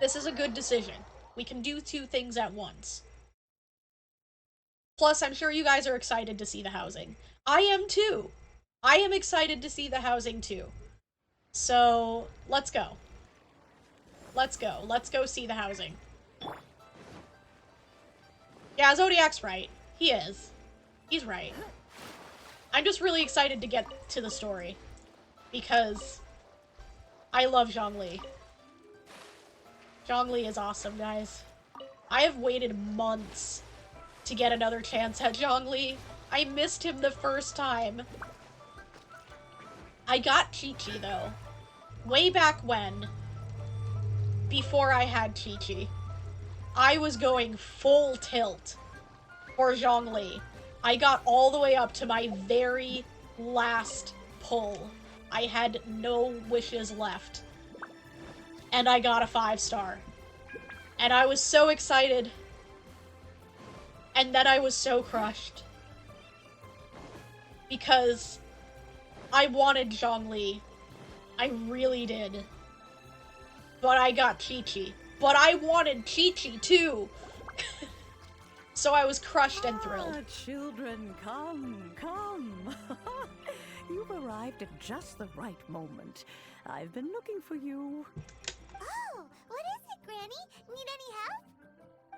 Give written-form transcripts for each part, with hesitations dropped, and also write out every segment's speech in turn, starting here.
This is a good decision. We can do two things at once. Plus, I'm sure you guys are excited to see the housing. I am too. I am excited to see the housing too. So, let's go. Let's go. Let's go see the housing. Yeah, Zodiac's right. He is. He's right. I'm just really excited to get to the story. Because I love Zhongli. Zhongli is awesome, guys. I have waited months to get another chance at Zhongli. I missed him the first time. I got Chi-Chi, though. Way back when. Before I had Chi-Chi. I was going full tilt for Zhongli. I got all the way up to my very last pull. I had no wishes left. And I got a 5-star. And I was so excited. And then I was so crushed. Because I wanted Zhongli. I really did. But I got Chi-Chi. But I wanted Chi-Chi too! So I was crushed and thrilled. Children, come, come. You've arrived at just the right moment. I've been looking for you. Oh, what is it, Granny? Need any help?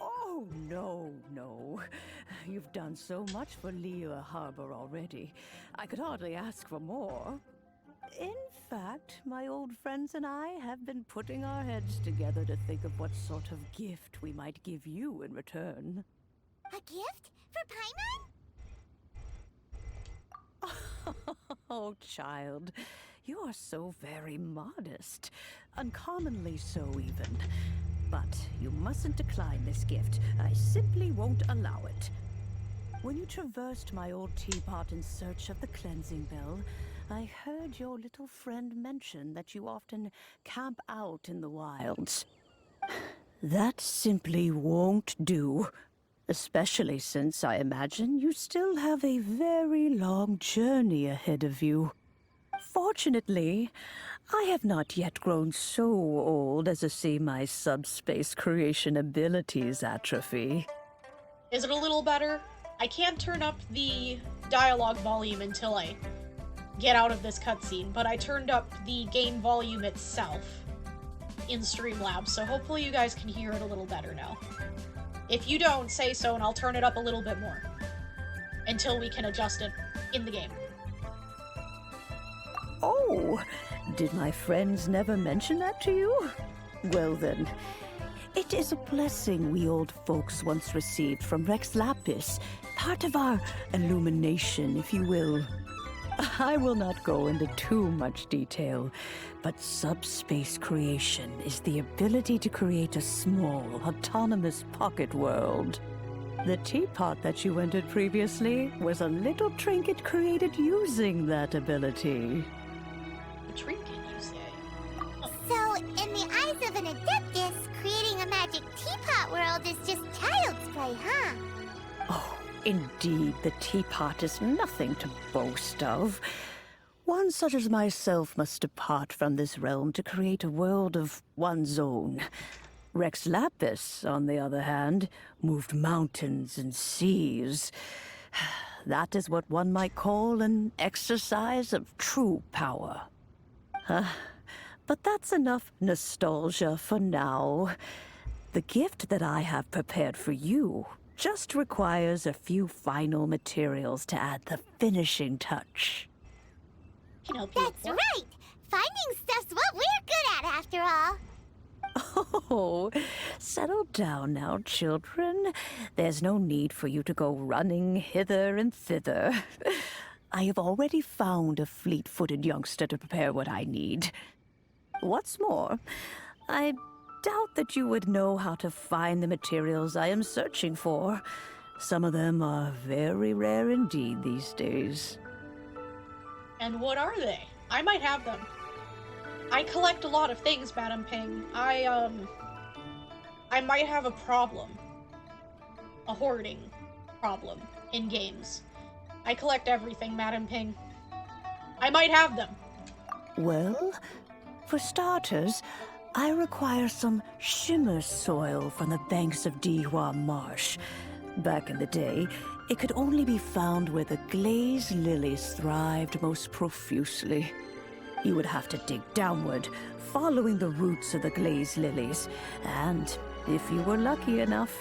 Oh, no. You've done so much for Liyue Harbor already. I could hardly ask for more. In fact, my old friends and I have been putting our heads together to think of what sort of gift we might give you in return. A gift? For Paimon? Oh, child, you are so very modest. Uncommonly so, even. But you mustn't decline this gift. I simply won't allow it. When you traversed my old teapot in search of the cleansing bell, I heard your little friend mention that you often camp out in the wilds. That simply won't do. Especially since I imagine you still have a very long journey ahead of you. Fortunately, I have not yet grown so old as to see my subspace creation abilities atrophy. Is it a little better? I can't turn up the dialogue volume until I get out of this cutscene, but I turned up the game volume itself in Streamlabs, so hopefully you guys can hear it a little better now. If you don't, say so and I'll turn it up a little bit more until we can adjust it in the game. Oh, did my friends never mention that to you? Well then, it is a blessing we old folks once received from Rex Lapis, part of our illumination, if you will. I will not go into too much detail, but subspace creation is the ability to create a small, autonomous pocket world. The teapot that you entered previously was a little trinket created using that ability. A trinket, you say? So, in the eyes of an adeptus, creating a magic teapot world is just child's play, huh? Oh, indeed, the teapot is nothing to boast of. One such as myself must depart from this realm to create a world of one's own. Rex Lapis, on the other hand, moved mountains and seas. That is what one might call an exercise of true power. But that's enough nostalgia for now. The gift that I have prepared for you just requires a few final materials to add the finishing touch. Can help you. That's right! Finding stuff's what we're good at, after all. Oh, settle down now, children. There's no need for you to go running hither and thither. I have already found a fleet-footed youngster to prepare what I need. What's more, I doubt that you would know how to find the materials I am searching for. Some of them are very rare indeed these days. And what are they? I might have them. I collect a lot of things, Madam Ping. I might have a problem. A hoarding problem in games. I collect everything, Madam Ping. I might have them. Well, for starters, I require some shimmer soil from the banks of Dihua Marsh. Back in the day, it could only be found where the glazed lilies thrived most profusely. You would have to dig downward, following the roots of the glazed lilies, and if you were lucky enough,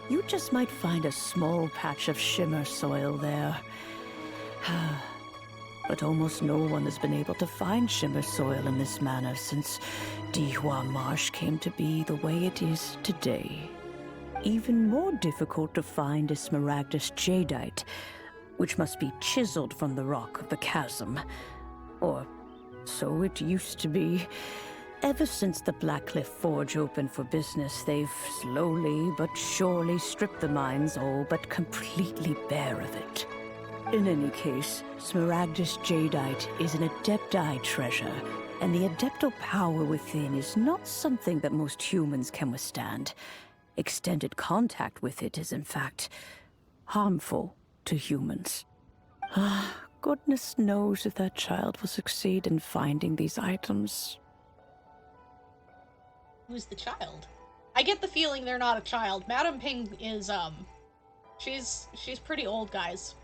you just might find a small patch of shimmer soil there. But almost no one has been able to find shimmer soil in this manner since Dihua Marsh came to be the way it is today. Even more difficult to find is smaragdus jadeite, which must be chiseled from the rock of the chasm. Or so it used to be. Ever since the Blackcliff Forge opened for business, they've slowly but surely stripped the mines all but completely bare of it. In any case, smaragdus jadeite is an adepti treasure, and the adeptal power within is not something that most humans can withstand. Extended contact with it is, in fact, harmful to humans. Goodness knows if that child will succeed in finding these items. Who's the child? I get the feeling they're not a child. Madam Ping is, she's pretty old, guys.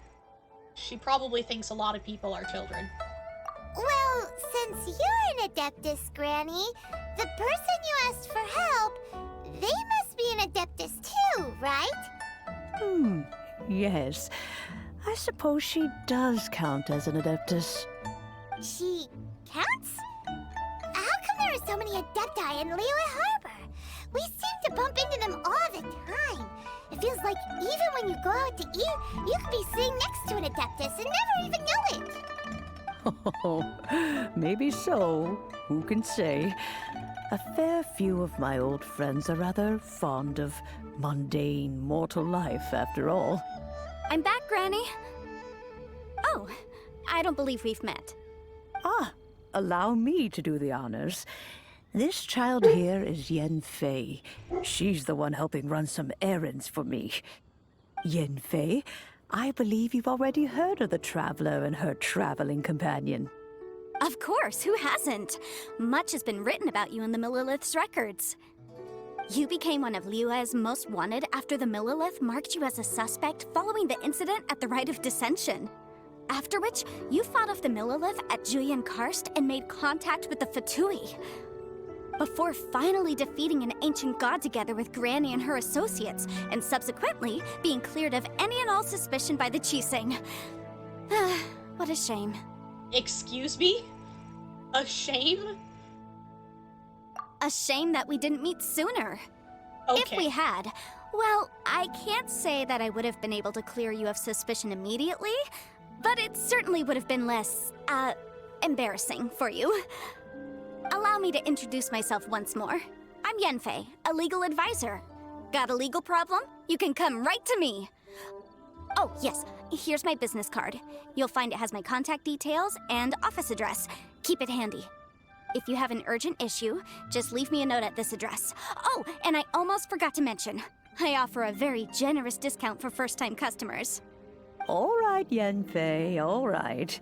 She probably thinks a lot of people are children. Well, since you're an Adeptus, Granny, the person you asked for help, they must be an Adeptus too, right? Yes. I suppose she does count as an Adeptus. She counts? How come there are so many Adepti in Liyue Harbor? We seem to bump into them all the time. It feels like even when you go out to eat, you could be sitting next to an Adeptus and never even know it. Oh, maybe so. Who can say? A fair few of my old friends are rather fond of mundane mortal life, after all. I'm back, Granny. Oh, I don't believe we've met. Allow me to do the honors. This child here is Yen Fei. She's the one helping run some errands for me. Yen Fei, I believe you've already heard of the Traveler and her traveling companion. Of course, who hasn't? Much has been written about you in the Millilith's records. You became one of Liyue's most wanted after the Millilith marked you as a suspect following the incident at the Rite of Dissension. After which, you fought off the Millilith at Julian Karst and made contact with the Fatui. Before finally defeating an ancient god together with Granny and her associates, and subsequently being cleared of any and all suspicion by the Chiseng. What a shame. Excuse me? A shame? A shame that we didn't meet sooner. Okay. If we had, well, I can't say that I would have been able to clear you of suspicion immediately, but it certainly would have been less, embarrassing for you. Allow me to introduce myself once more. I'm Yenfei, a legal advisor. Got a legal problem? You can come right to me. Oh, yes, here's my business card. You'll find it has my contact details and office address. Keep it handy. If you have an urgent issue, just leave me a note at this address. Oh, and I almost forgot to mention, I offer a very generous discount for first-time customers. All right, Yenfei, all right.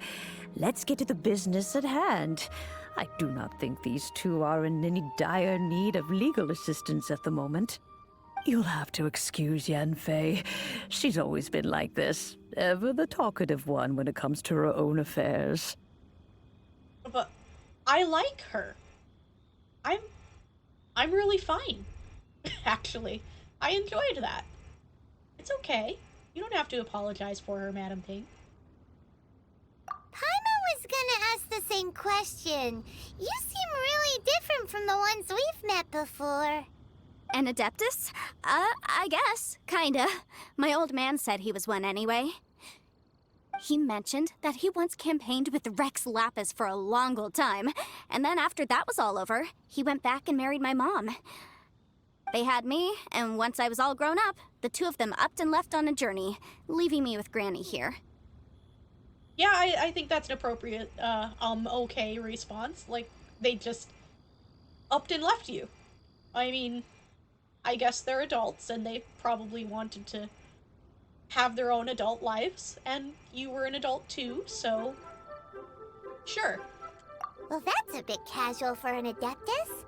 Let's get to the business at hand. I do not think these two are in any dire need of legal assistance at the moment. You'll have to excuse Yenfei. She's always been like this, ever the talkative one when it comes to her own affairs. But I like her. I'm really fine. Actually, I enjoyed that. It's okay. You don't have to apologize for her, Madam Ping. Paimon was gonna ask the same question. You seem really different from the ones we've met before. An Adeptus? I guess. Kinda. My old man said he was one anyway. He mentioned that he once campaigned with Rex Lapis for a long old time, and then after that was all over, he went back and married my mom. They had me, and once I was all grown up, the two of them upped and left on a journey, leaving me with Granny here. Yeah, I think that's an appropriate, okay response. Like, they just upped and left you. I mean, I guess they're adults, and they probably wanted to have their own adult lives, and you were an adult too, so sure. Well, that's a bit casual for an Adeptus.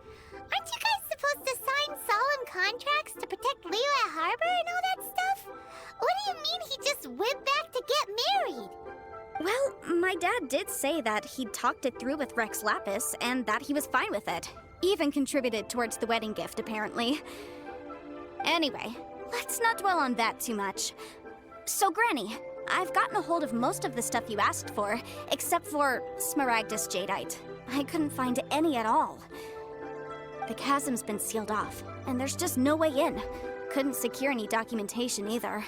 dad did say that he'd talked it through with Rex Lapis and that he was fine with it. Even contributed towards the wedding gift, apparently. Anyway, let's not dwell on that too much. So, Granny, I've gotten a hold of most of the stuff you asked for, except for Smaragdus Jadeite. I couldn't find any at all. The chasm's been sealed off, and there's just no way in. Couldn't secure any documentation either.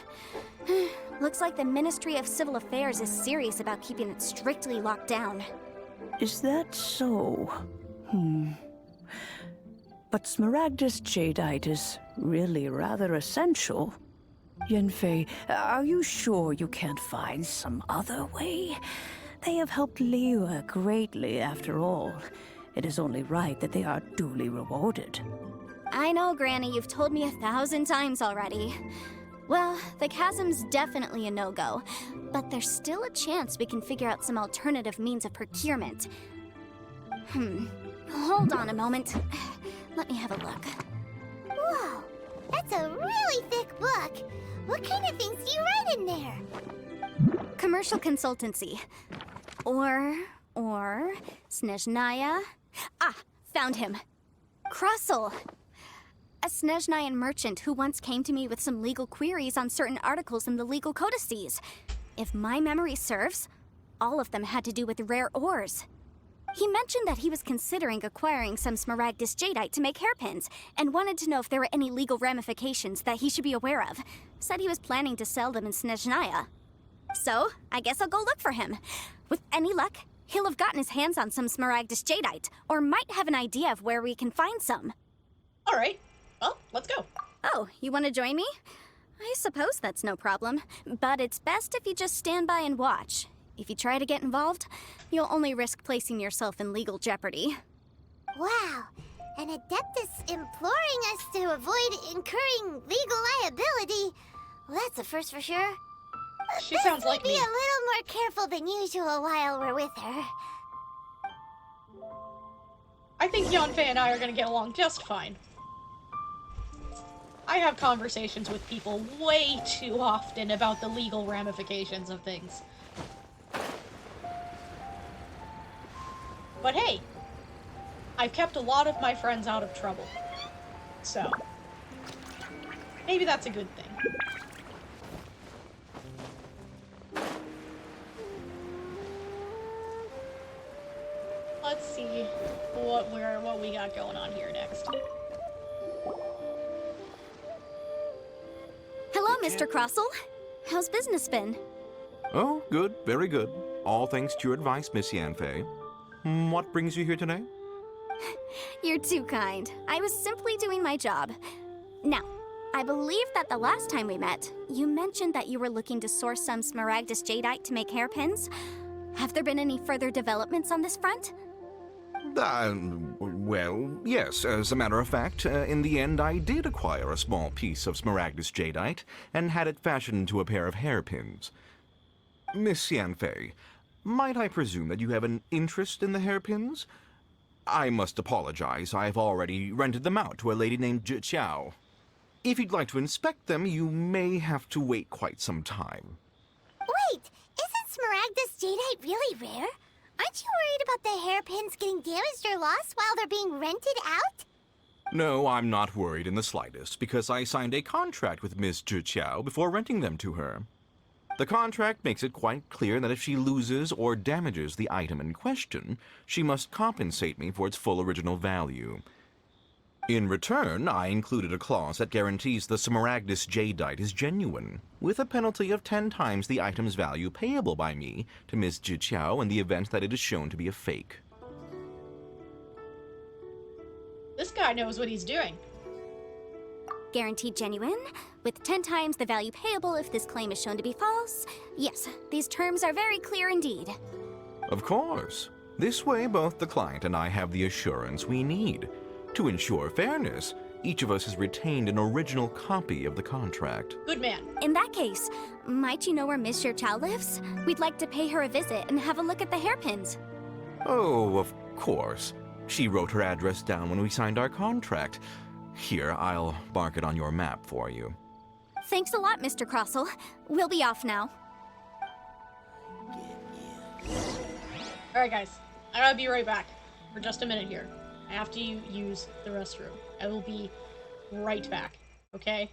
Looks like the Ministry of Civil Affairs is serious about keeping it strictly locked down. Is that so? But Smaragdus Jadeite is really rather essential. Yanfei, are you sure you can't find some other way? They have helped Liyue greatly, after all. It is only right that they are duly rewarded. I know, Granny, you've told me 1,000 times already. Well, the chasm's definitely a no-go, but there's still a chance we can figure out some alternative means of procurement. Hold on a moment. Let me have a look. Whoa, that's a really thick book. What kind of things do you write in there? Commercial consultancy. Or Snezhnaya. Ah, found him. Crossel. A Snezhnayan merchant who once came to me with some legal queries on certain articles in the legal codices. If my memory serves, all of them had to do with rare ores. He mentioned that he was considering acquiring some Smaragdus Jadeite to make hairpins, and wanted to know if there were any legal ramifications that he should be aware of. Said he was planning to sell them in Snezhnaya. So, I guess I'll go look for him. With any luck, he'll have gotten his hands on some Smaragdus Jadeite, or might have an idea of where we can find some. Alright, well, let's go. Oh, you want to join me? I suppose that's no problem, but it's best if you just stand by and watch. If you try to get involved, you'll only risk placing yourself in legal jeopardy. Wow, an Adeptus imploring us to avoid incurring legal liability. Well, that's a first for sure. She sounds like Be me. a little more careful than usual while we're with her. I think Yanfei and I are gonna get along just fine. I have conversations with people way too often about the legal ramifications of things. But hey, I've kept a lot of my friends out of trouble. So, maybe that's a good thing. Let's see what we got going on here next. Hello, Mr. Crossel. How's business been? Oh, good, very good. All thanks to your advice, Miss Yanfei. What brings you here today? You're too kind. I was simply doing my job. Now, I believe that the last time we met, you mentioned that you were looking to source some Smaragdus Jadeite to make hairpins. Have there been any further developments on this front? Well, yes. As a matter of fact, in the end, I did acquire a small piece of Smaragdus Jadeite and had it fashioned into a pair of hairpins. Miss Yanfei, might I presume that you have an interest in the hairpins? I must apologize. I've already rented them out to a lady named Zhiqiao. If you'd like to inspect them, you may have to wait quite some time. Wait, isn't Smaragdus Jadeite really rare? Aren't you worried about the hairpins getting damaged or lost while they're being rented out? No, I'm not worried in the slightest, because I signed a contract with Miss Zhiqiao before renting them to her. The contract makes it quite clear that if she loses or damages the item in question, she must compensate me for its full original value. In return, I included a clause that guarantees the Smaragdus Jadeite is genuine, with a penalty of 10 times the item's value payable by me to Miss Zhiqiao in the event that it is shown to be a fake. This guy knows what he's doing. Guaranteed genuine, with 10 times the value payable if this claim is shown to be false. Yes, these terms are very clear indeed. Of course. This way, both the client and I have the assurance we need. To ensure fairness, each of us has retained an original copy of the contract. Good man. In that case, might you know where Miss Zhiqiao lives? We'd like to pay her a visit and have a look at the hairpins. Oh, of course. She wrote her address down when we signed our contract. Here, I'll mark it on your map for you. Thanks a lot, Mr. Crossel. We'll be off now. Alright, guys. I gotta be right back for just a minute here. I have to use the restroom. I will be right back, okay?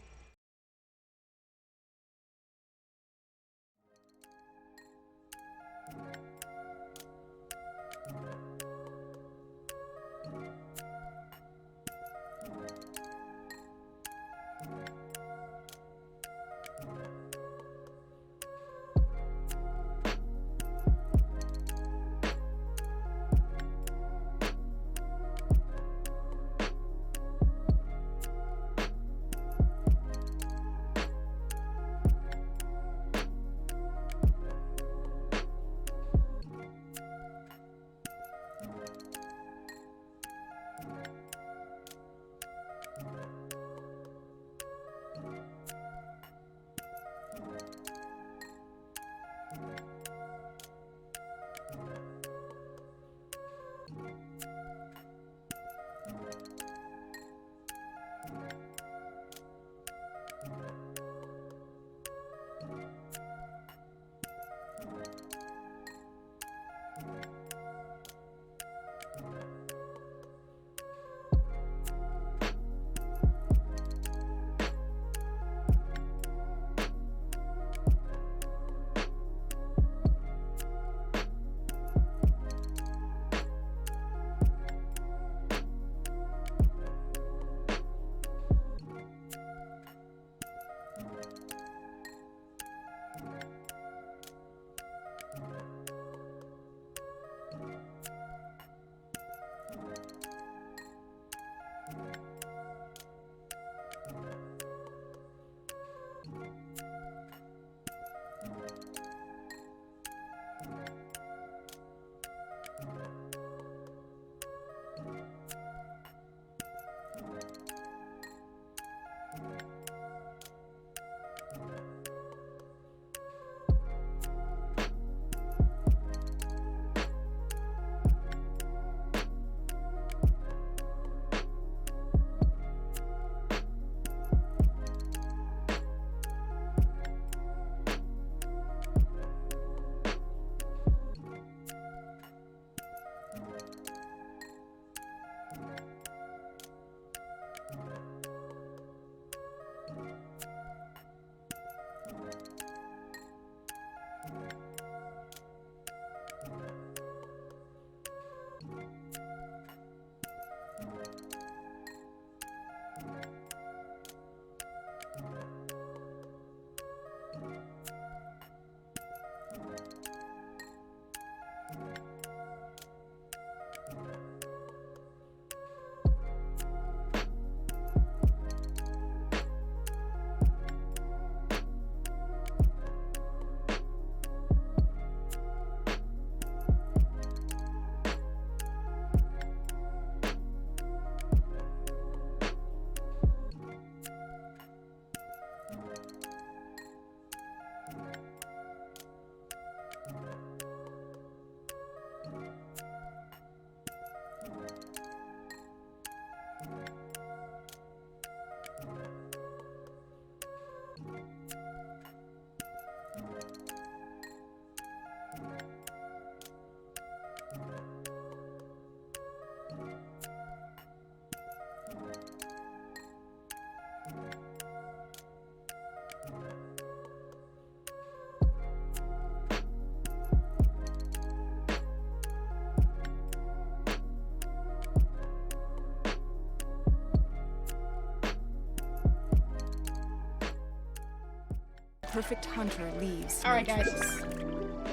Perfect hunter leaves. Alright, guys.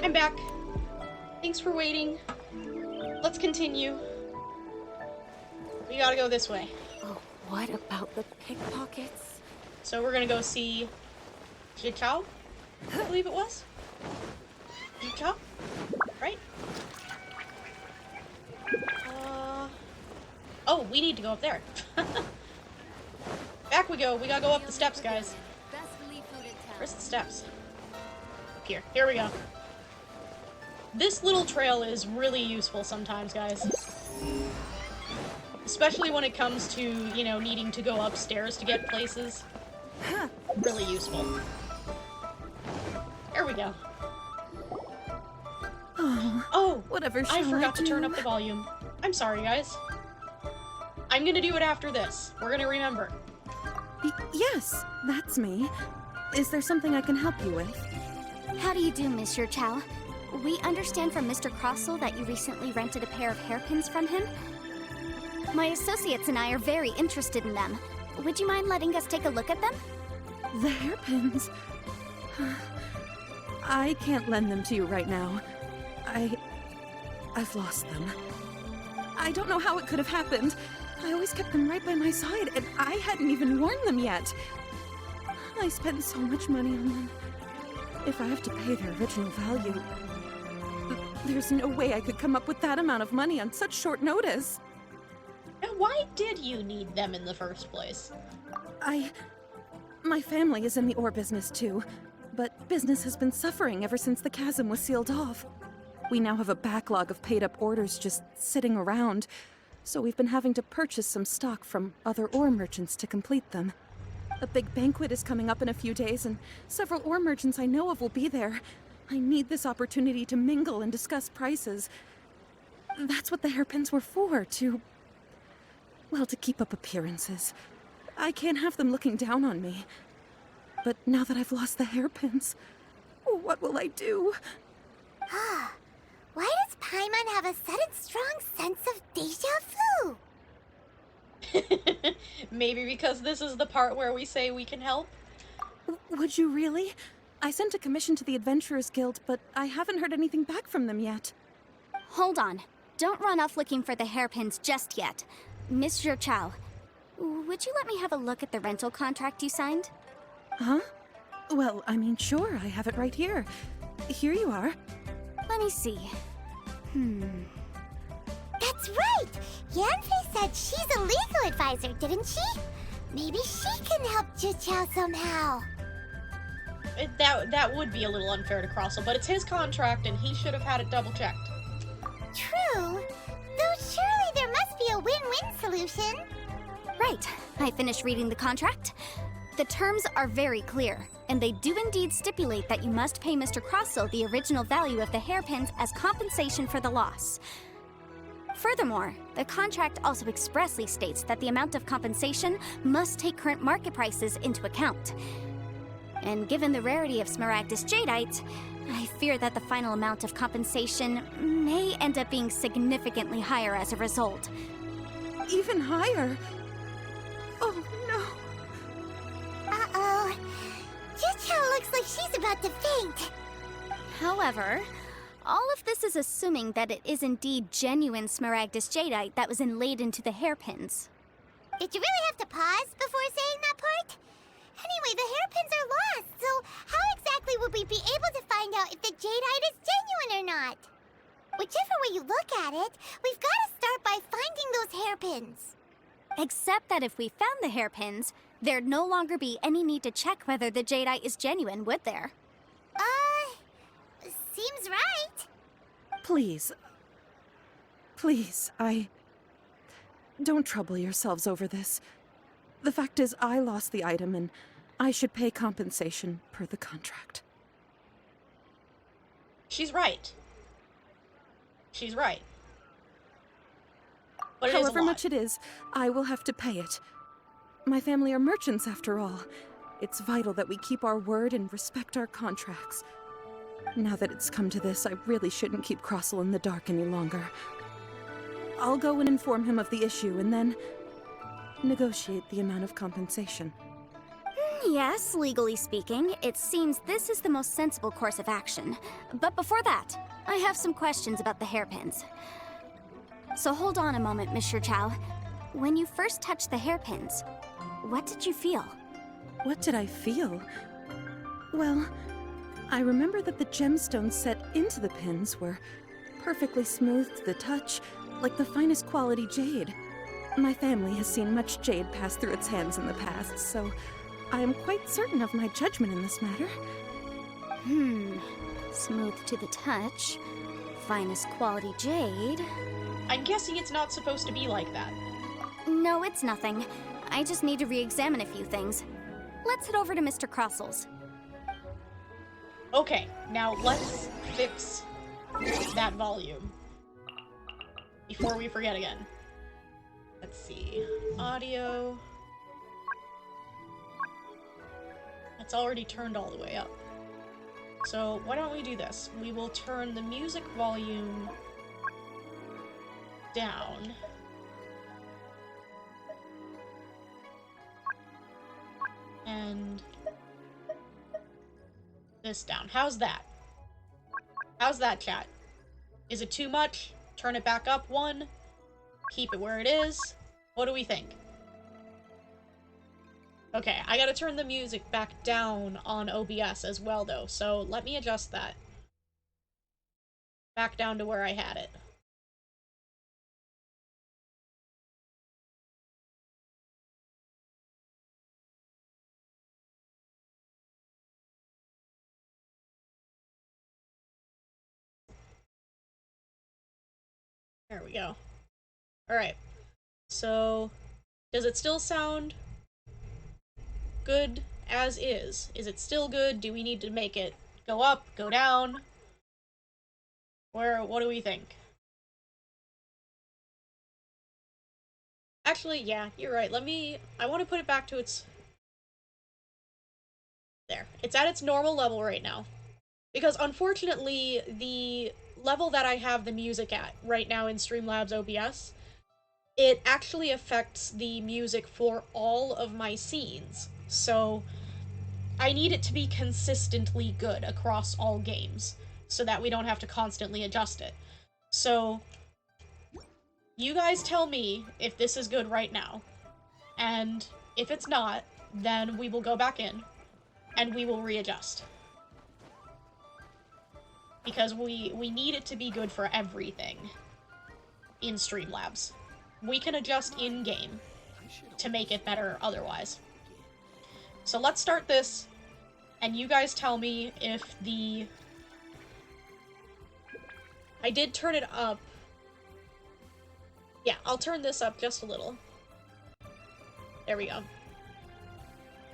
I'm back. Thanks for waiting. Let's continue. We gotta go this way. Oh, what about the pickpockets? So we're gonna go see Jichao, I believe it was. Jichao? Right? Oh, we need to go up there. Back we go. We gotta go up the steps, guys. Where's the steps? Up here. Here we go. This little trail is really useful sometimes, guys. Especially when it comes to, you know, needing to go upstairs to get places. Really useful. There we go. Oh, whatever I shall forgot to do? turn up the volume. I'm sorry, guys. I'm gonna do it after this. We're gonna remember. Yes, that's me. Is there something I can help you with? How do you do, Monsieur Chow? We understand from Mr. Crossell that you recently rented a pair of hairpins from him. My associates and I are very interested in them. Would you mind letting us take a look at them? The hairpins. I can't lend them to you right now. I've lost them. I don't know how it could have happened. I always kept them right by my side, and I hadn't even worn them yet. I spent so much money on them. If I have to pay their original value, there's no way I could come up with that amount of money on such short notice. And why did you need them in the first place? My family is in the ore business too, but business has been suffering ever since the chasm was sealed off. We now have a backlog of paid-up orders just sitting around, so we've been having to purchase some stock from other ore merchants to complete them. A big banquet is coming up in a few days, and several ore merchants I know of will be there. I need this opportunity to mingle and discuss prices. That's what the hairpins were for, to keep up appearances. I can't have them looking down on me. But now that I've lost the hairpins, what will I do? Why does Paimon have a sudden strong sense of déjà vu? Maybe because this is the part where we say we can help? Would you really? I sent a commission to the Adventurers Guild, but I haven't heard anything back from them yet. Hold on. Don't run off looking for the hairpins just yet. Monsieur Chow, would you let me have a look at the rental contract you signed? Huh? Well, I mean, sure, I have it right here. Here you are. Let me see. That's right! Yanfei said she's a legal advisor, didn't she? Maybe she can help Juqiao somehow. That would be a little unfair to Crossell, but it's his contract and he should have had it double-checked. True. Though surely there must be a win-win solution. Right. I finished reading the contract. The terms are very clear, and they do indeed stipulate that you must pay Mr. Crossell the original value of the hairpins as compensation for the loss. Furthermore, the contract also expressly states that the amount of compensation must take current market prices into account. And given the rarity of Smaragdus Jadeite, I fear that the final amount of compensation may end up being significantly higher as a result. Even higher? Oh, no. Uh-oh. Juqiao looks like she's about to faint. However, all of this is assuming that it is indeed genuine Smaragdus Jadeite that was inlaid into the hairpins. Did you really have to pause before saying that part? Anyway, the hairpins are lost, so how exactly would we be able to find out if the jadeite is genuine or not? Whichever way you look at it, we've got to start by finding those hairpins. Except that if we found the hairpins, there'd no longer be any need to check whether the jadeite is genuine, would there? Seems right. Please, don't trouble yourselves over this. The fact is, I lost the item, and I should pay compensation per the contract. She's right. She's right. But it is a However lot. much it is, I will have to pay it. My family are merchants, after all. It's vital that we keep our word and respect our contracts. Now that it's come to this, I really shouldn't keep Crossell in the dark any longer. I'll go and inform him of the issue, and then negotiate the amount of compensation. Yes, legally speaking, it seems this is the most sensible course of action. But before that, I have some questions about the hairpins. So hold on a moment, Monsieur Chow. When you first touched the hairpins, what did you feel? What did I feel? Well, I remember that the gemstones set into the pins were perfectly smooth to the touch, like the finest quality jade. My family has seen much jade pass through its hands in the past, so I am quite certain of my judgment in this matter. Smooth to the touch, finest quality jade. I'm guessing it's not supposed to be like that. No, it's nothing. I just need to re-examine a few things. Let's head over to Mr. Crossell's. Okay, now let's fix that volume before we forget again. Let's see. Audio. It's already turned all the way up. So why don't we do this? We will turn the music volume down. And this down. How's that? How's that, chat? Is it too much? Turn it back up one. Keep it where it is. What do we think? Okay, I gotta turn the music back down on OBS as well, though, so let me adjust that. Back down to where I had it. There we go. Alright. So, does it still sound good as is? Is it still good? Do we need to make it go up, go down? What do we think? Actually, yeah, you're right. I want to put it back to its... There. It's at its normal level right now. Because unfortunately, the level that I have the music at right now in Streamlabs OBS, it actually affects the music for all of my scenes. So I need it to be consistently good across all games so that we don't have to constantly adjust it. So you guys tell me if this is good right now. And if it's not, then we will go back in and we will readjust. Because we need it to be good for everything in Streamlabs. We can adjust in-game to make it better otherwise. So let's start this, and you guys tell me if the... I did turn it up. Yeah, I'll turn this up just a little. There we go.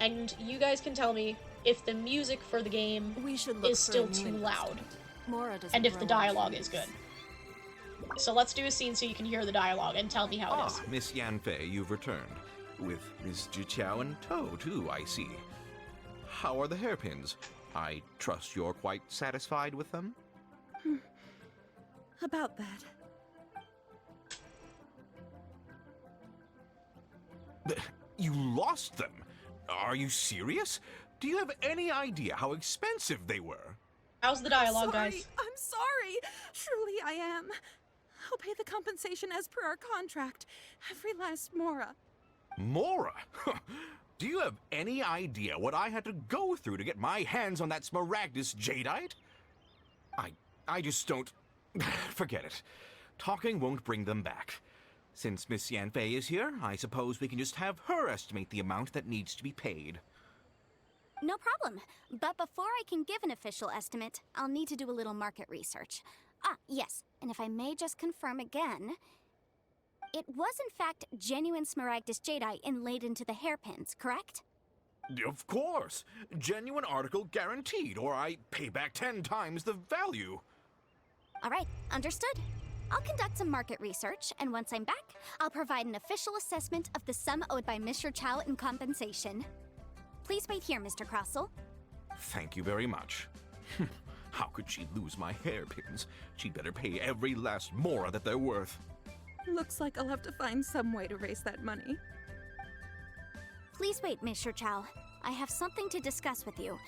And you guys can tell me if the music for the game is still too loud. And if the dialogue is good. So let's do a scene so you can hear the dialogue and tell me how it is. Miss Yanfei, you've returned. With Miss Jiqiao in tow, too, I see. How are the hairpins? I trust you're quite satisfied with them? About that. You lost them? Are you serious? Do you have any idea how expensive they were? How's the dialogue, guys? I'm sorry. Truly I am. I'll pay the compensation as per our contract. Every last mora. Mora? Do you have any idea what I had to go through to get my hands on that Smaragdus jadeite? I just don't... Forget it. Talking won't bring them back. Since Miss Yanfei is here, I suppose we can just have her estimate the amount that needs to be paid. No problem. But before I can give an official estimate, I'll need to do a little market research. Ah, yes. And if I may just confirm again, it was in fact genuine Smaragdus jadeite inlaid into the hairpins, correct? Of course. Genuine article guaranteed, or I pay back 10 times the value. All right, understood. I'll conduct some market research, and once I'm back, I'll provide an official assessment of the sum owed by Mr. Chow in compensation. Please wait here, Mr. Crossell. Thank you very much. How could she lose my hairpins? She'd better pay every last mora that they're worth. Looks like I'll have to find some way to raise that money. Please wait, Mr. Chow. I have something to discuss with you.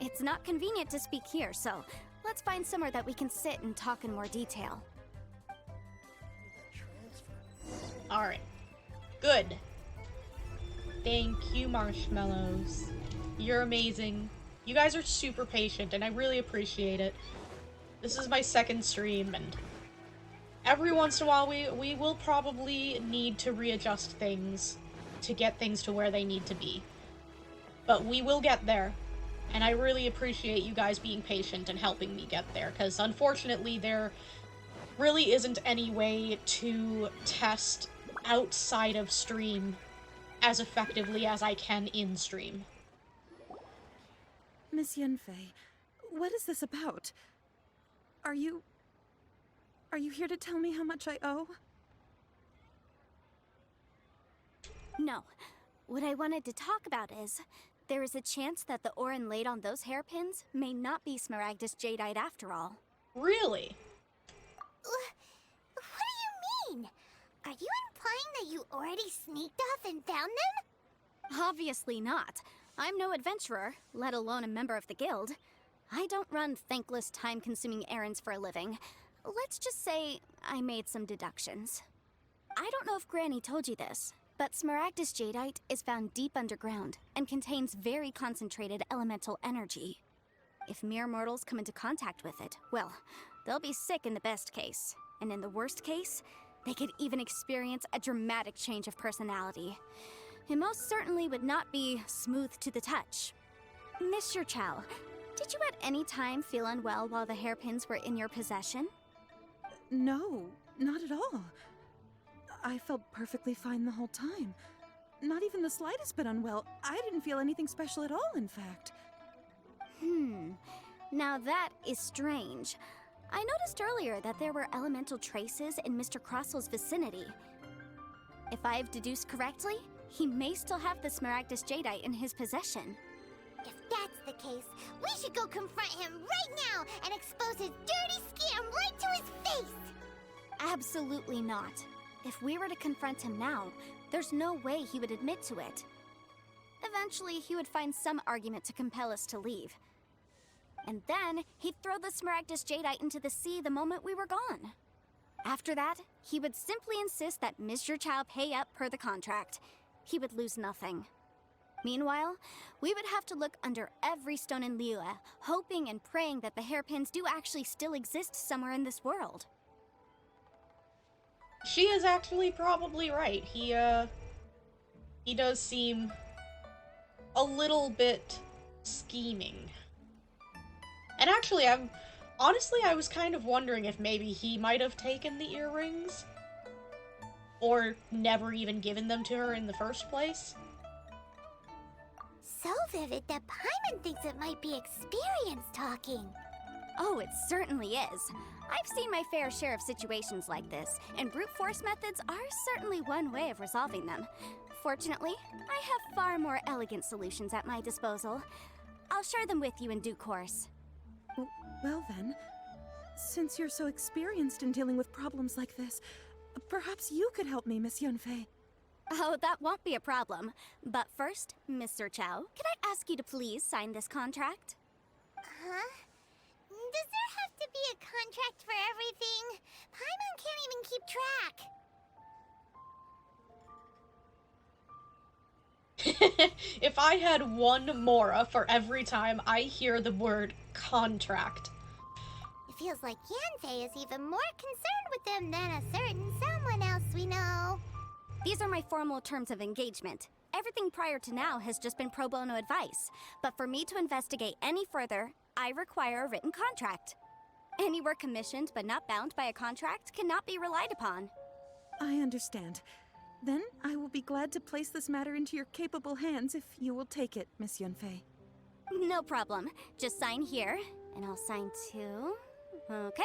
It's not convenient to speak here, so let's find somewhere that we can sit and talk in more detail. Alright. Good. Thank you, Marshmallows. You're amazing. You guys are super patient, and I really appreciate it. This is my second stream, and every once in a while we will probably need to readjust things to get things to where they need to be. But we will get there, and I really appreciate you guys being patient and helping me get there, because unfortunately there really isn't any way to test outside of stream as effectively as I can in stream. Miss Yanfei, what is this about? Are you here to tell me how much I owe? No. What I wanted to talk about is, there is a chance that the Orin laid on those hairpins may not be Smaragdus Jadeite after all. Really? What do you mean? Are you implying that you already sneaked off and found them? Obviously not. I'm no adventurer, let alone a member of the guild. I don't run thankless, time-consuming errands for a living. Let's just say I made some deductions. I don't know if Granny told you this, but Smaragdus Jadeite is found deep underground and contains very concentrated elemental energy. If mere mortals come into contact with it, well, they'll be sick in the best case. And in the worst case, they could even experience a dramatic change of personality. It most certainly would not be smooth to the touch. Mr. Chow, did you at any time feel unwell while the hairpins were in your possession? No, not at all. I felt perfectly fine the whole time. Not even the slightest bit unwell. I didn't feel anything special at all, in fact. Now that is strange. I noticed earlier that there were elemental traces in Mr. Crossel's vicinity. If I've deduced correctly, he may still have the Smaragdus Jadeite in his possession. If that's the case, we should go confront him right now and expose his dirty scam right to his face! Absolutely not. If we were to confront him now, there's no way he would admit to it. Eventually, he would find some argument to compel us to leave. And then, he'd throw the Smaragdus Jadeite into the sea the moment we were gone. After that, he would simply insist that Mr. Chow pay up per the contract. He would lose nothing. Meanwhile, we would have to look under every stone in Liyue, hoping and praying that the hairpins do actually still exist somewhere in this world. She is actually probably right. He does seem a little bit scheming. And actually, I was kind of wondering if maybe he might have taken the earrings. Or never even given them to her in the first place. So vivid that Paimon thinks it might be experience talking. Oh, it certainly is. I've seen my fair share of situations like this, and brute force methods are certainly one way of resolving them. Fortunately, I have far more elegant solutions at my disposal. I'll share them with you in due course. Well then, since you're so experienced in dealing with problems like this, perhaps you could help me, Miss Yunfei. Oh, that won't be a problem. But first, Mr. Chow, could I ask you to please sign this contract? Huh? Does there have to be a contract for everything? Paimon can't even keep track. If I had one Mora for every time I hear the word contract. It feels like Yanfei is even more concerned with them than a certain someone else we know. These are my formal terms of engagement. Everything prior to now has just been pro bono advice. But for me to investigate any further, I require a written contract. Any work commissioned but not bound by a contract cannot be relied upon. I understand. Then I will be glad to place this matter into your capable hands if you will take it, Miss Yunfei. No problem. Just sign here, and I'll sign too. Okay.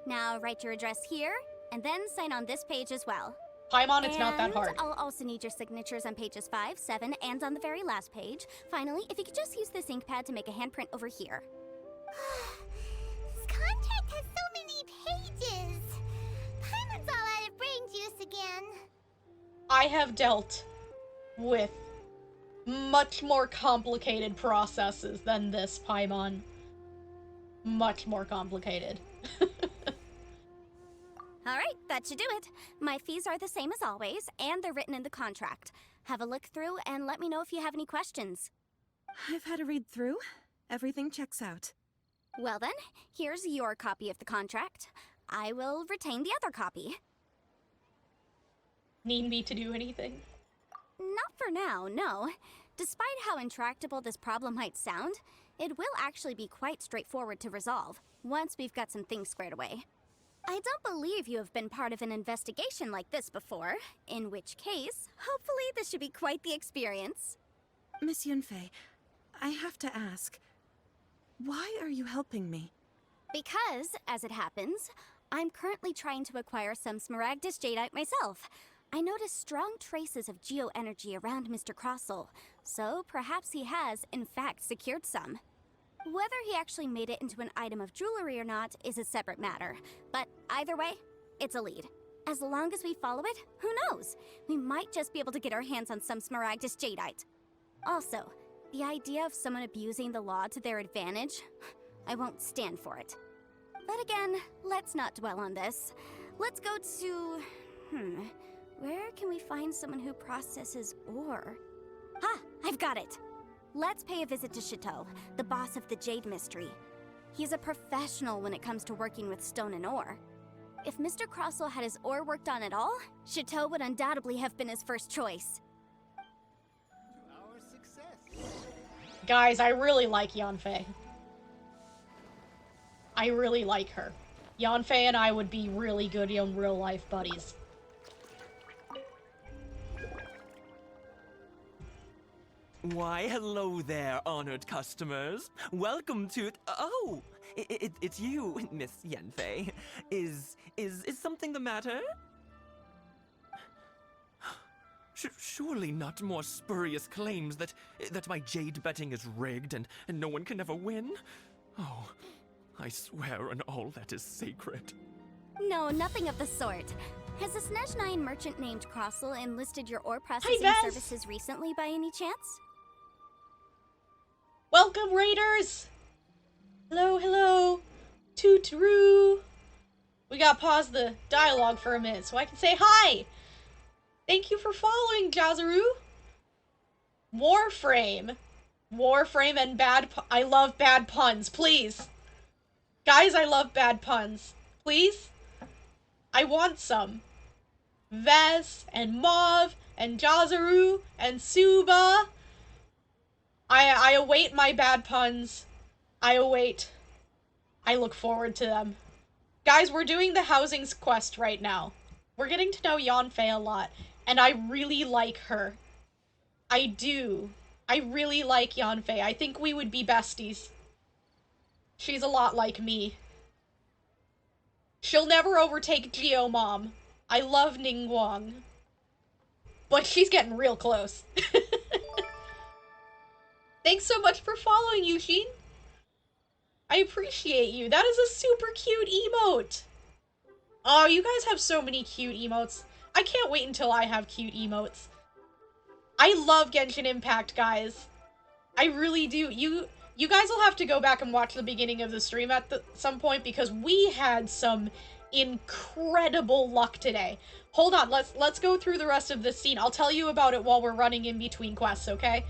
Now write your address here, and then sign on this page as well. Paimon, it's not that hard. And I'll also need your signatures on pages 5, 7, and on the very last page. Finally, if you could just use this ink pad to make a handprint over here. This contract has so many pages. Paimon's all out of brain juice again. I have dealt with much more complicated processes than this, Paimon. Much more complicated. Alright, that should do it. My fees are the same as always, and they're written in the contract. Have a look through and let me know if you have any questions. I've had a read through. Everything checks out. Well then, here's your copy of the contract. I will retain the other copy. Need me to do anything? Not for now, no. Despite how intractable this problem might sound, it will actually be quite straightforward to resolve, once we've got some things squared away. I don't believe you have been part of an investigation like this before, in which case, hopefully this should be quite the experience. Miss Yunfei, I have to ask, why are you helping me? Because, as it happens, I'm currently trying to acquire some Smaragdus Jadeite myself. I noticed strong traces of geo-energy around Mr. Crossel, so perhaps he has, in fact, secured some. Whether he actually made it into an item of jewelry or not is a separate matter, but either way, it's a lead. As long as we follow it, who knows? We might just be able to get our hands on some Smaragdus Jadeite. Also, the idea of someone abusing the law to their advantage, I won't stand for it. But again, let's not dwell on this. Let's go to... where can we find someone who processes ore? I've got it! Let's pay a visit to Chateau, the boss of the Jade Mystery. He's a professional when it comes to working with stone and ore. If Mr. Crossel had his ore worked on at all, Chateau would undoubtedly have been his first choice. Our success. Guys, I really like Yanfei. I really like her. Yanfei and I would be really good in real life buddies. Why, hello there, honored customers. Welcome to... Oh! It's you, Miss Yanfei. Is something the matter? Surely not more spurious claims that my jade betting is rigged and no one can ever win? Oh, I swear on all that is sacred. No, nothing of the sort. Has a Snezhnayan merchant named Crossel enlisted your ore processing Vez. services recently by any chance? Welcome, Raiders! Hello, hello! Toot-roo! We gotta pause the dialogue for a minute so I can say hi! Thank you for following, Jazaru! Warframe. Warframe and I love bad puns, please! Guys, I love bad puns. Please? I want some. Vez, and Mauve, and Jazaru, and Suba. I await my bad puns. I look forward to them. Guys, we're doing the housings quest right now. We're getting to know Yanfei a lot, and I really like her. I do. I really like Yanfei. I think we would be besties. She's a lot like me. She'll never overtake Geomom. I love Ningguang. But she's getting real close. Thanks so much for following, Yushin. I appreciate you. That is a super cute emote. Oh, you guys have so many cute emotes. I can't wait until I have cute emotes. I love Genshin Impact, guys. I really do. You guys will have to go back and watch the beginning of the stream at some point because we had some incredible luck today. Hold on, let's go through the rest of this scene. I'll tell you about it while we're running in between quests, okay?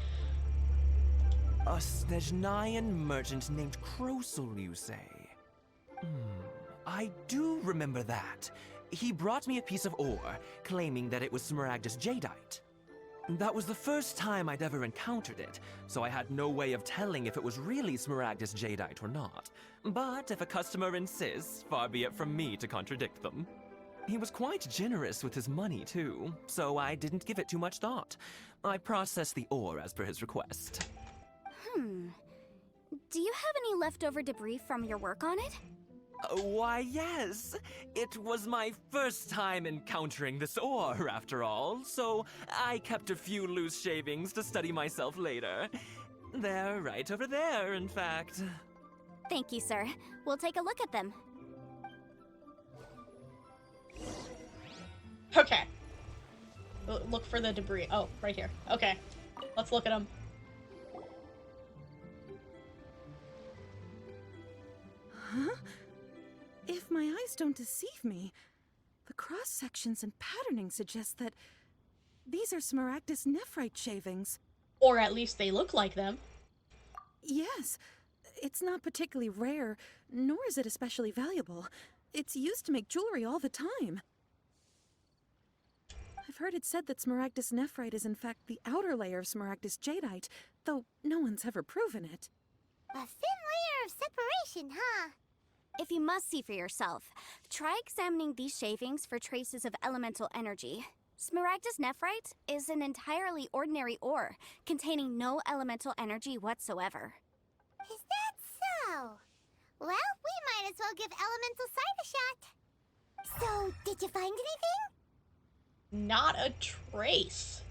A Snezhnayan merchant named Crossel, you say? I do remember that. He brought me a piece of ore, claiming that it was Smaragdus Jadeite. That was the first time I'd ever encountered it, so I had no way of telling if it was really Smaragdus Jadeite or not. But if a customer insists, far be it from me to contradict them. He was quite generous with his money, too, so I didn't give it too much thought. I processed the ore as per his request. Do you have any leftover debris from your work on it? Why, yes. It was my first time encountering this ore, after all, so I kept a few loose shavings to study myself later. They're right over there, in fact. Thank you, sir. We'll take a look at them. Okay. Look for the debris. Oh, right here. Okay. Let's look at them. Huh? If my eyes don't deceive me, the cross-sections and patterning suggest that these are Smaragdus nephrite shavings. Or at least they look like them. Yes. It's not particularly rare, nor is it especially valuable. It's used to make jewelry all the time. I've heard it said that Smaragdus nephrite is in fact the outer layer of Smaragdus jadeite, though no one's ever proven it. A thin layer of separation, huh? If you must see for yourself, try examining these shavings for traces of elemental energy. Smaragdus nephrite is an entirely ordinary ore, containing no elemental energy whatsoever. Is that so? Well, we might as well give Elemental Sight a shot. So, did you find anything? Not a trace.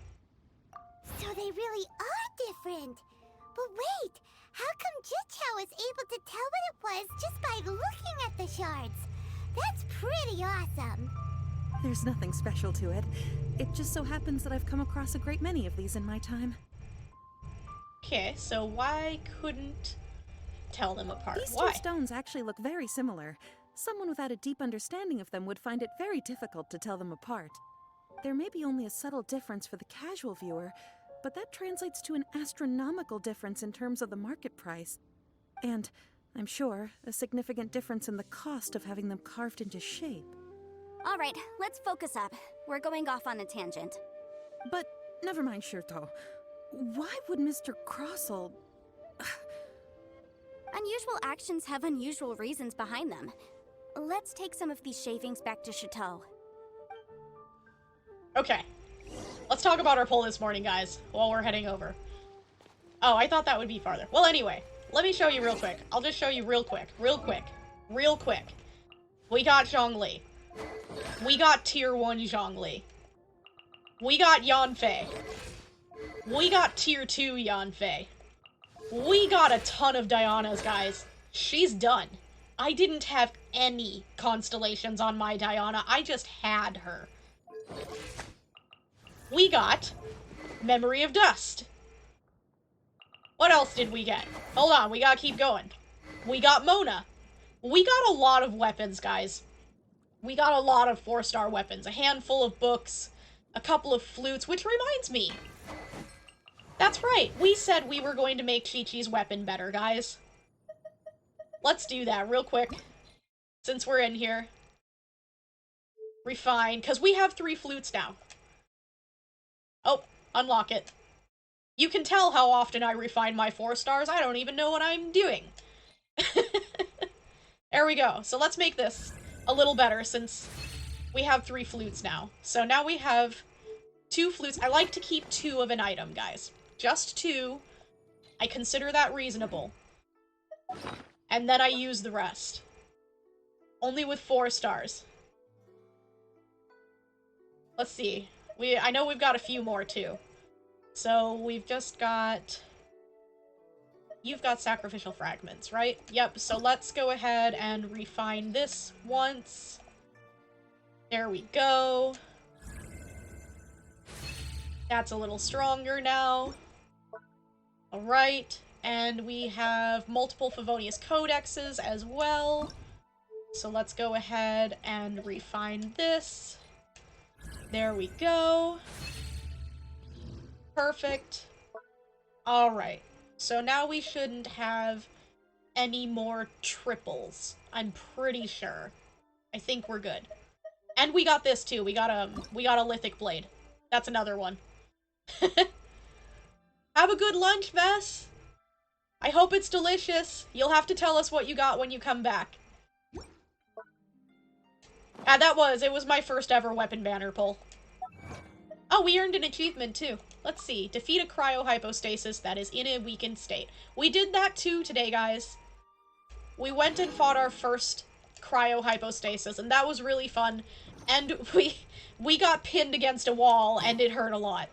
So they really are different. But wait, how come Jichao was able to tell what it was just by looking at the shards? That's pretty awesome. There's nothing special to it. It just so happens that I've come across a great many of these in my time. Okay, so why couldn't tell them apart? These Why? two stones actually look very similar. Someone without a deep understanding of them would find it very difficult to tell them apart. There may be only a subtle difference for the casual viewer, but that translates to an astronomical difference in terms of the market price. And, I'm sure, a significant difference in the cost of having them carved into shape. All right, let's focus up. We're going off on a tangent. But, never mind, Shirto. Why would Mr. Crossell... Unusual actions have unusual reasons behind them. Let's take some of these shavings back to Chateau. Okay. Let's talk about our poll this morning, guys, while we're heading over. Oh, I thought that would be farther. Well, anyway, let me show you real quick. I'll just show you real quick. We got Zhongli. We got Tier 1 Zhongli. We got Yanfei. We got Tier 2 Yanfei. We got a ton of Dianas, guys. She's done. I didn't have any constellations on my Diana. I just had her. We got Memory of Dust. What else did we get? Hold on, we gotta keep going. We got Mona. We got a lot of weapons, guys. We got a lot of 4-star weapons. A handful of books, a couple of flutes, which reminds me. That's right, we said we were going to make Chi-Chi's weapon better, guys. Let's do that real quick, since we're in here. Refine, because we have 3 flutes now. Oh, unlock it. You can tell how often I refine my 4 stars. I don't even know what I'm doing. There we go. So let's make this a little better since we have 3 flutes now. So now we have 2 flutes. I like to keep 2 of an item, guys. Just 2. I consider that reasonable. And then I use the rest. Only with 4 stars. Let's see. I know we've got a few more, too. So, we've just got... You've got sacrificial fragments, right? Yep, so let's go ahead and refine this once. There we go. That's a little stronger now. Alright, and we have multiple Favonius Codexes as well. So let's go ahead and refine this. There we go. Perfect. Alright, so now we shouldn't have any more triples. I'm pretty sure. I think we're good. And we got this too. We got a lithic blade. That's another one. Have a good lunch, Vess. I hope it's delicious. You'll have to tell us what you got when you come back. It was my first ever weapon banner pull. Oh, we earned an achievement too. Let's see. Defeat a cryohypostasis that is in a weakened state. We did that too today, guys. We went and fought our first cryohypostasis, and that was really fun. And we got pinned against a wall, and it hurt a lot.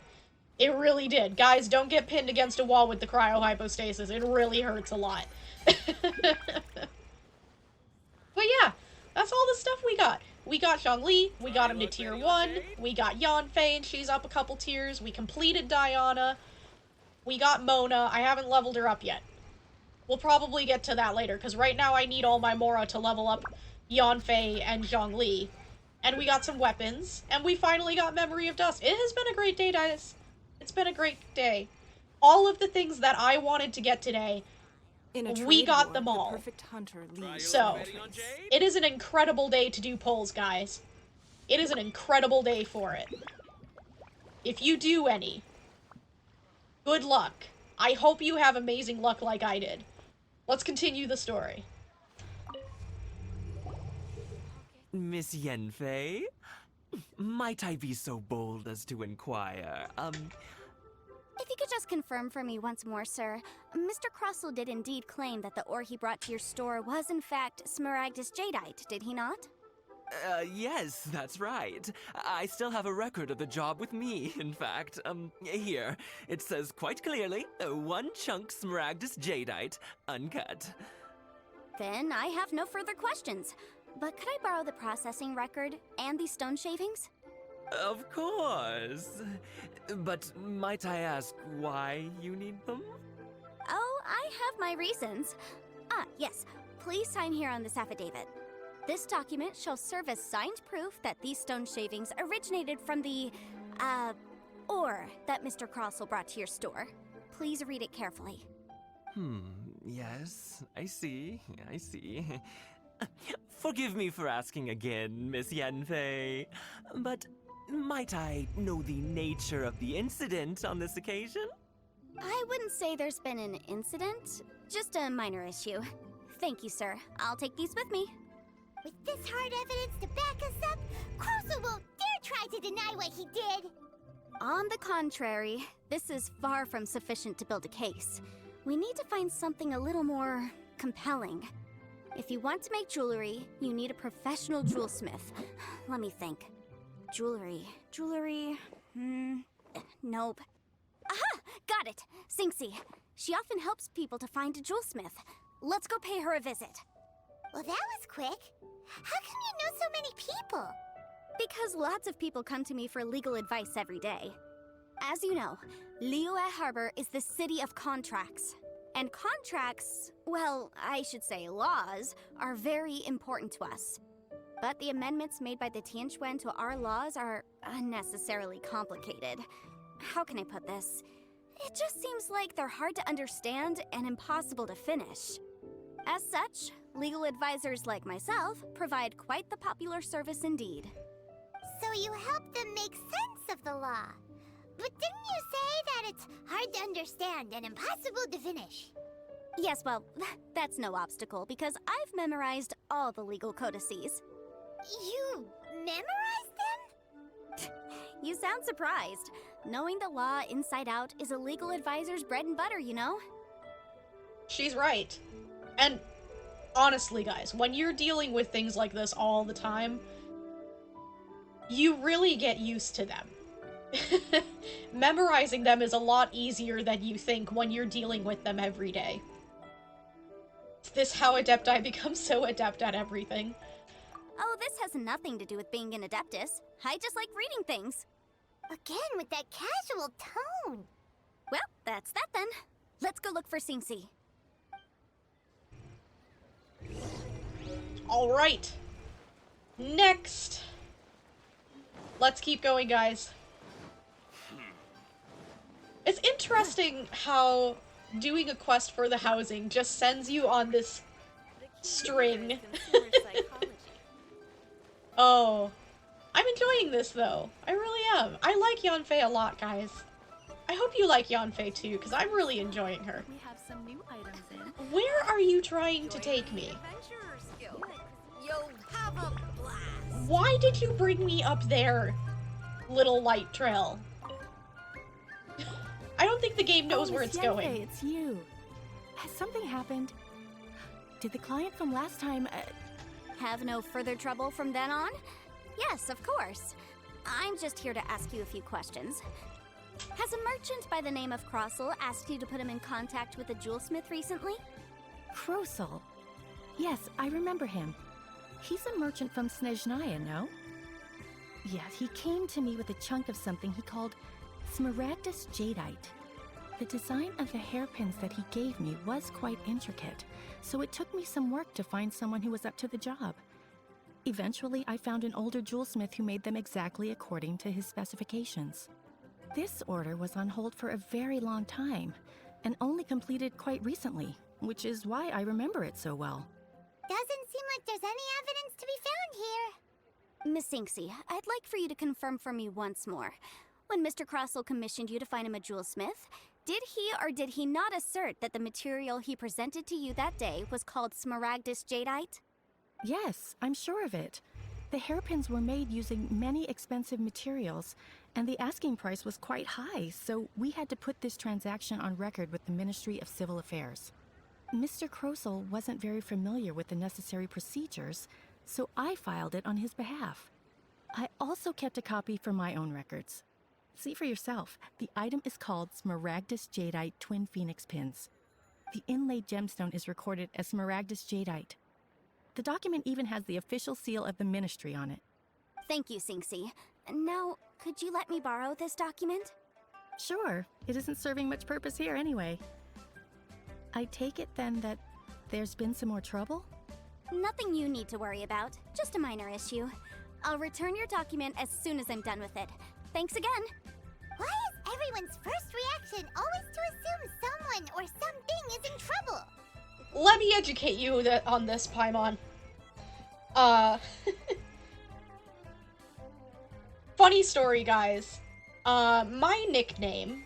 It really did. Guys, don't get pinned against a wall with the cryohypostasis. It really hurts a lot. But yeah, that's all the stuff we got. We got Zhongli, we got him to tier 1, we got Yanfei, and she's up a couple tiers, we completed Diana, we got Mona. I haven't leveled her up yet. We'll probably get to that later, because right now I need all my Mora to level up Yanfei and Zhongli. And we got some weapons, and we finally got Memory of Dust. It has been a great day, guys. It's been a great day. All of the things that I wanted to get today, we got them all. Perfect hunter leaves So, it is an incredible day to do polls, guys. It is an incredible day for it. If you do any, good luck. I hope you have amazing luck like I did. Let's continue the story. Miss Yanfei? Might I be so bold as to inquire, If you could just confirm for me once more, sir. Mr. Crossell did indeed claim that the ore he brought to your store was in fact Smaragdus Jadeite, did he not? Yes, that's right. I still have a record of the job with me, in fact. Here. It says quite clearly, 1 chunk Smaragdus Jadeite, uncut. Then I have no further questions. But could I borrow the processing record and these stone shavings? Of course. But might I ask why you need them? Oh, I have my reasons. Yes. Please sign here on this affidavit. This document shall serve as signed proof that these stone shavings originated from the, ore that Mr. Crossell brought to your store. Please read it carefully. Yes, I see. Forgive me for asking again, Miss Yanfei, but might I know the nature of the incident on this occasion? I wouldn't say there's been an incident, just a minor issue. Thank you, sir. I'll take these with me. With this hard evidence to back us up, Crossell won't dare try to deny what he did. On the contrary, this is far from sufficient to build a case. We need to find something a little more compelling. If you want to make jewelry, you need a professional jewelsmith. Let me think. Jewelry. Nope. Aha! Got it! Sinxie. She often helps people to find a jewelsmith. Let's go pay her a visit. Well, that was quick. How come you know so many people? Because lots of people come to me for legal advice every day. As you know, Liyue Harbor is the city of contracts. And contracts, well, I should say laws, are very important to us. But the amendments made by the Tianquan to our laws are unnecessarily complicated. How can I put this? It just seems like they're hard to understand and impossible to finish. As such, legal advisors like myself provide quite the popular service indeed. So you help them make sense of the law. But didn't you say that it's hard to understand and impossible to finish? Yes, well, that's no obstacle because I've memorized all the legal codices. You memorized them? You sound surprised. Knowing the law inside out is a legal advisor's bread and butter, you know? She's right. And honestly, guys, when you're dealing with things like this all the time, you really get used to them. Memorizing them is a lot easier than you think when you're dealing with them every day. Is this how Adepti becomes so adept at everything? Oh, this has nothing to do with being an Adeptus. I just like reading things. Again, with that casual tone. Well, that's that then. Let's go look for Sinxie. Alright. Next. Let's keep going, guys. It's interesting how doing a quest for the housing just sends you on this string. Oh. I'm enjoying this, though. I really am. I like Yanfei a lot, guys. I hope you like Yanfei, too, because I'm really enjoying her. We have some new items in. Where are you trying to take me? You'll have a blast. Why did you bring me up there, little light trail? I don't think the game knows where it's going. It's you. Has something happened? Did the client from last time... Have no further trouble from then on? Yes, of course. I'm just here to ask you a few questions. Has a merchant by the name of Crossell asked you to put him in contact with a jewelsmith recently? Crossell? Yes, I remember him. He's a merchant from Snezhnaya, no? Yes, he came to me with a chunk of something he called Smaragdus Jadeite. The design of the hairpins that he gave me was quite intricate, so it took me some work to find someone who was up to the job. Eventually, I found an older jewelsmith who made them exactly according to his specifications. This order was on hold for a very long time, and only completed quite recently, which is why I remember it so well. Doesn't seem like there's any evidence to be found here. Miss Sinxie, I'd like for you to confirm for me once more. When Mr. Crossell commissioned you to find him a jewelsmith, did he or did he not assert that the material he presented to you that day was called Smaragdus Jadeite? Yes, I'm sure of it. The hairpins were made using many expensive materials, And the asking price was quite high, so we had to put this transaction on record with the Ministry of Civil Affairs. Mr. Krosel wasn't very familiar with the necessary procedures, so I filed it on his behalf. I also kept a copy for my own records. See for yourself, the item is called Smaragdus Jadeite Twin Phoenix Pins. The inlaid gemstone is recorded as Smaragdus Jadeite. The document even has the official seal of the Ministry on it. Thank you, Sinxi. Now, could you let me borrow this document? Sure, it isn't serving much purpose here anyway. I take it then that there's been some more trouble? Nothing you need to worry about, just a minor issue. I'll return your document as soon as I'm done with it. Thanks again! Why is everyone's first reaction always to assume someone or something is in trouble? Let me educate you on this, Paimon. Funny story, guys. My nickname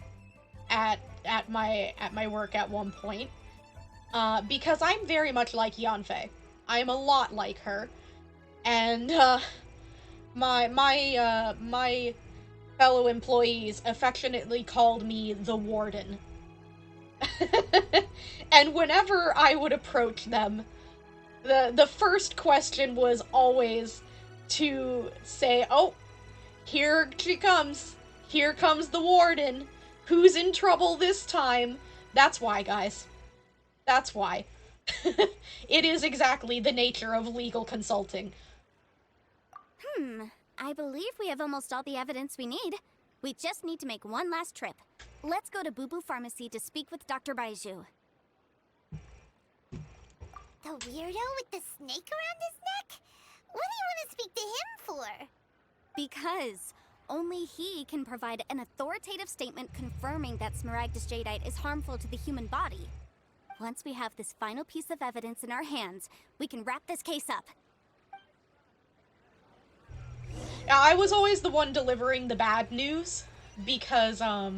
at my work at one point, because I'm very much like Yanfei. I'm a lot like her, and my fellow employees affectionately called me the Warden. And whenever I would approach them, the first question was always to say, "Oh, here she comes. Here comes the Warden. Who's in trouble this time?" That's why, guys. That's why. It is exactly the nature of legal consulting. I believe we have almost all the evidence we need. We just need to make one last trip. Let's go to Boo Boo Pharmacy to speak with Dr. Baiju. The weirdo with the snake around his neck? What do you want to speak to him for? Because only he can provide an authoritative statement confirming that Smaragdus Jadeite is harmful to the human body. Once we have this final piece of evidence in our hands, we can wrap this case up. I was always the one delivering the bad news, because, a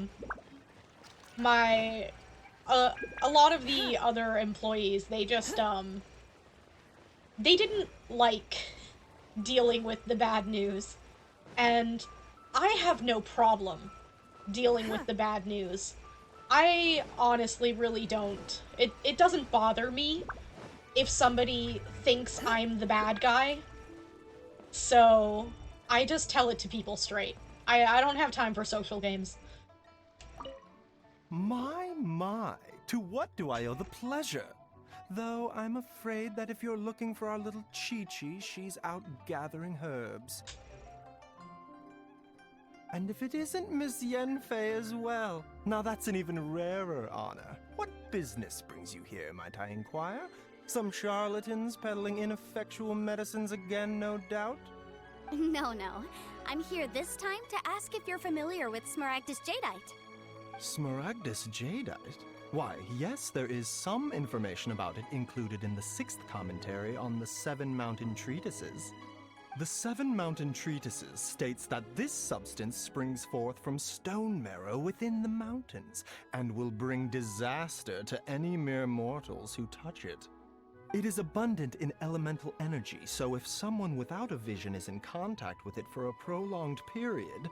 lot of the other employees, they just, they didn't like dealing with the bad news, and I have no problem dealing with the bad news. I honestly really don't. It doesn't bother me if somebody thinks I'm the bad guy, so I just tell it to people straight. I don't have time for social games. My, to what do I owe the pleasure? Though I'm afraid that if you're looking for our little Chi-Chi, she's out gathering herbs. And if it isn't Miss Yanfei as well, now that's an even rarer honor. What business brings you here, might I inquire? Some charlatans peddling ineffectual medicines again, no doubt? No. I'm here this time to ask if you're familiar with Smaragdus Jadeite. Smaragdus Jadeite? Why, yes, there is some information about it included in the 6th commentary on the 7 Mountain Treatises. The 7 Mountain Treatises states that this substance springs forth from stone marrow within the mountains, and will bring disaster to any mere mortals who touch it. It is abundant in elemental energy, so if someone without a vision is in contact with it for a prolonged period,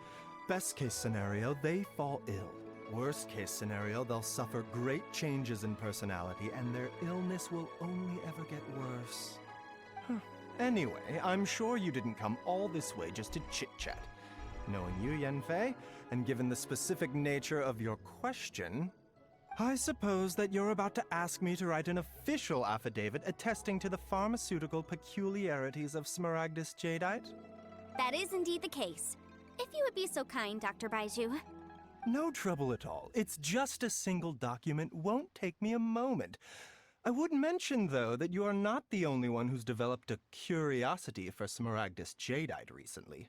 best case scenario, they fall ill. Worst case scenario, they'll suffer great changes in personality, and their illness will only ever get worse. Anyway, I'm sure you didn't come all this way just to chit-chat. Knowing you, Yanfei, and given the specific nature of your question, I suppose that you're about to ask me to write an official affidavit attesting to the pharmaceutical peculiarities of Smaragdus Jadeite? That is indeed the case. If you would be so kind, Dr. Baiju. No trouble at all. It's just a single document, won't take me a moment. I would mention, though, that you are not the only one who's developed a curiosity for Smaragdus Jadeite recently.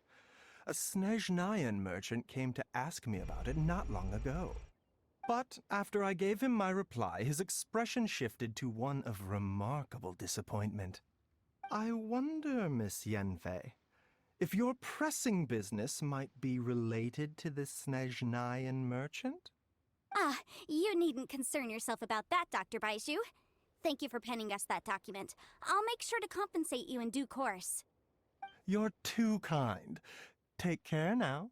A Snezhnayan merchant came to ask me about it not long ago. But after I gave him my reply, his expression shifted to one of remarkable disappointment. I wonder, Miss Yanfei, if your pressing business might be related to this Snezhnayan merchant? You needn't concern yourself about that, Dr. Baiju. Thank you for penning us that document. I'll make sure to compensate you in due course. You're too kind. Take care now.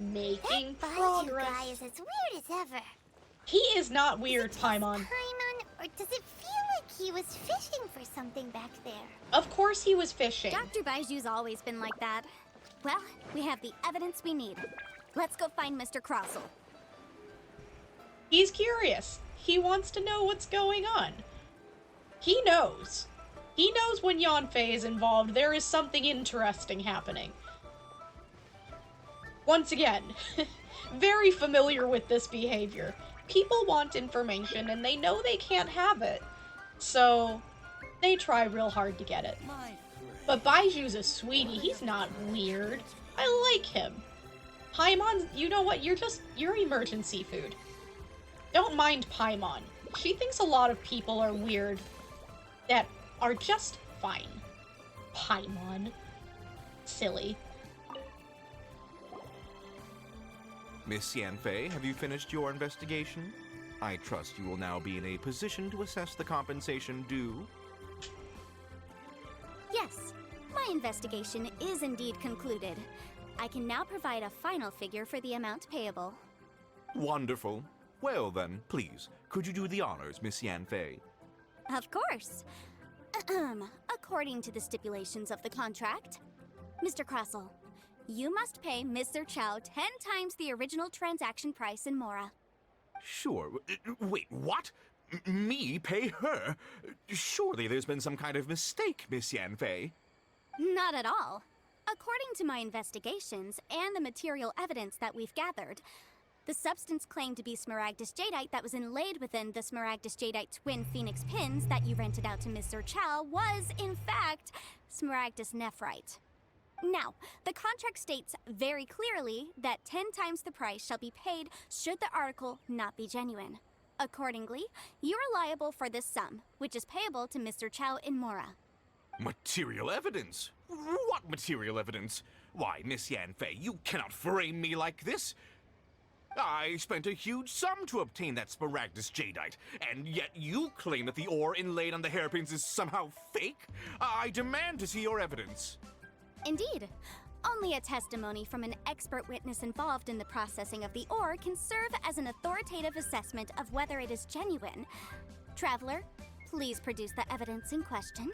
Making That Baidu progress. guy is as weird as ever. He is not weird, Paimon. Paimon, or does it feel like he was fishing for something back there? Of course he was fishing. Dr. Baiju's always been like that. Well, we have the evidence we need. Let's go find Mr. Crossel. He's curious. He wants to know what's going on. He knows. He knows when Yanfei is involved, there is something interesting happening. Once again, very familiar with this behavior. People want information and they know they can't have it. So, they try real hard to get it. But Baiju's a sweetie, he's not weird. I like him. Paimon, you know what, you're emergency food. Don't mind Paimon. She thinks a lot of people are weird that are just fine. Paimon. Silly. Miss Yanfei, have you finished your investigation? I trust you will now be in a position to assess the compensation due. Yes, my investigation is indeed concluded. I can now provide a final figure for the amount payable. Wonderful. Well then, please, could you do the honors, Miss Yanfei? Of course. According to the stipulations of the contract, Mr. Crossel, you must pay Mr. Chow 10 times the original transaction price in Mora. Sure. Wait, what? Me pay her? Surely there's been some kind of mistake, Miss Yanfei. Not at all. According to my investigations and the material evidence that we've gathered, the substance claimed to be Smaragdus Jadeite that was inlaid within the Smaragdus Jadeite twin phoenix pins that you rented out to Mr. Chow was, in fact, Smaragdus Nephrite. Now, the contract states very clearly that 10 times the price shall be paid should the article not be genuine. Accordingly, you are liable for this sum, which is payable to Mr. Chow in Mora. Material evidence? What material evidence? Why, Miss Yanfei, you cannot frame me like this. I spent a huge sum to obtain that Smaragdus Jadeite, and yet you claim that the ore inlaid on the hairpins is somehow fake? I demand to see your evidence. Indeed. Only a testimony from an expert witness involved in the processing of the ore can serve as an authoritative assessment of whether it is genuine. Traveler, please produce the evidence in question.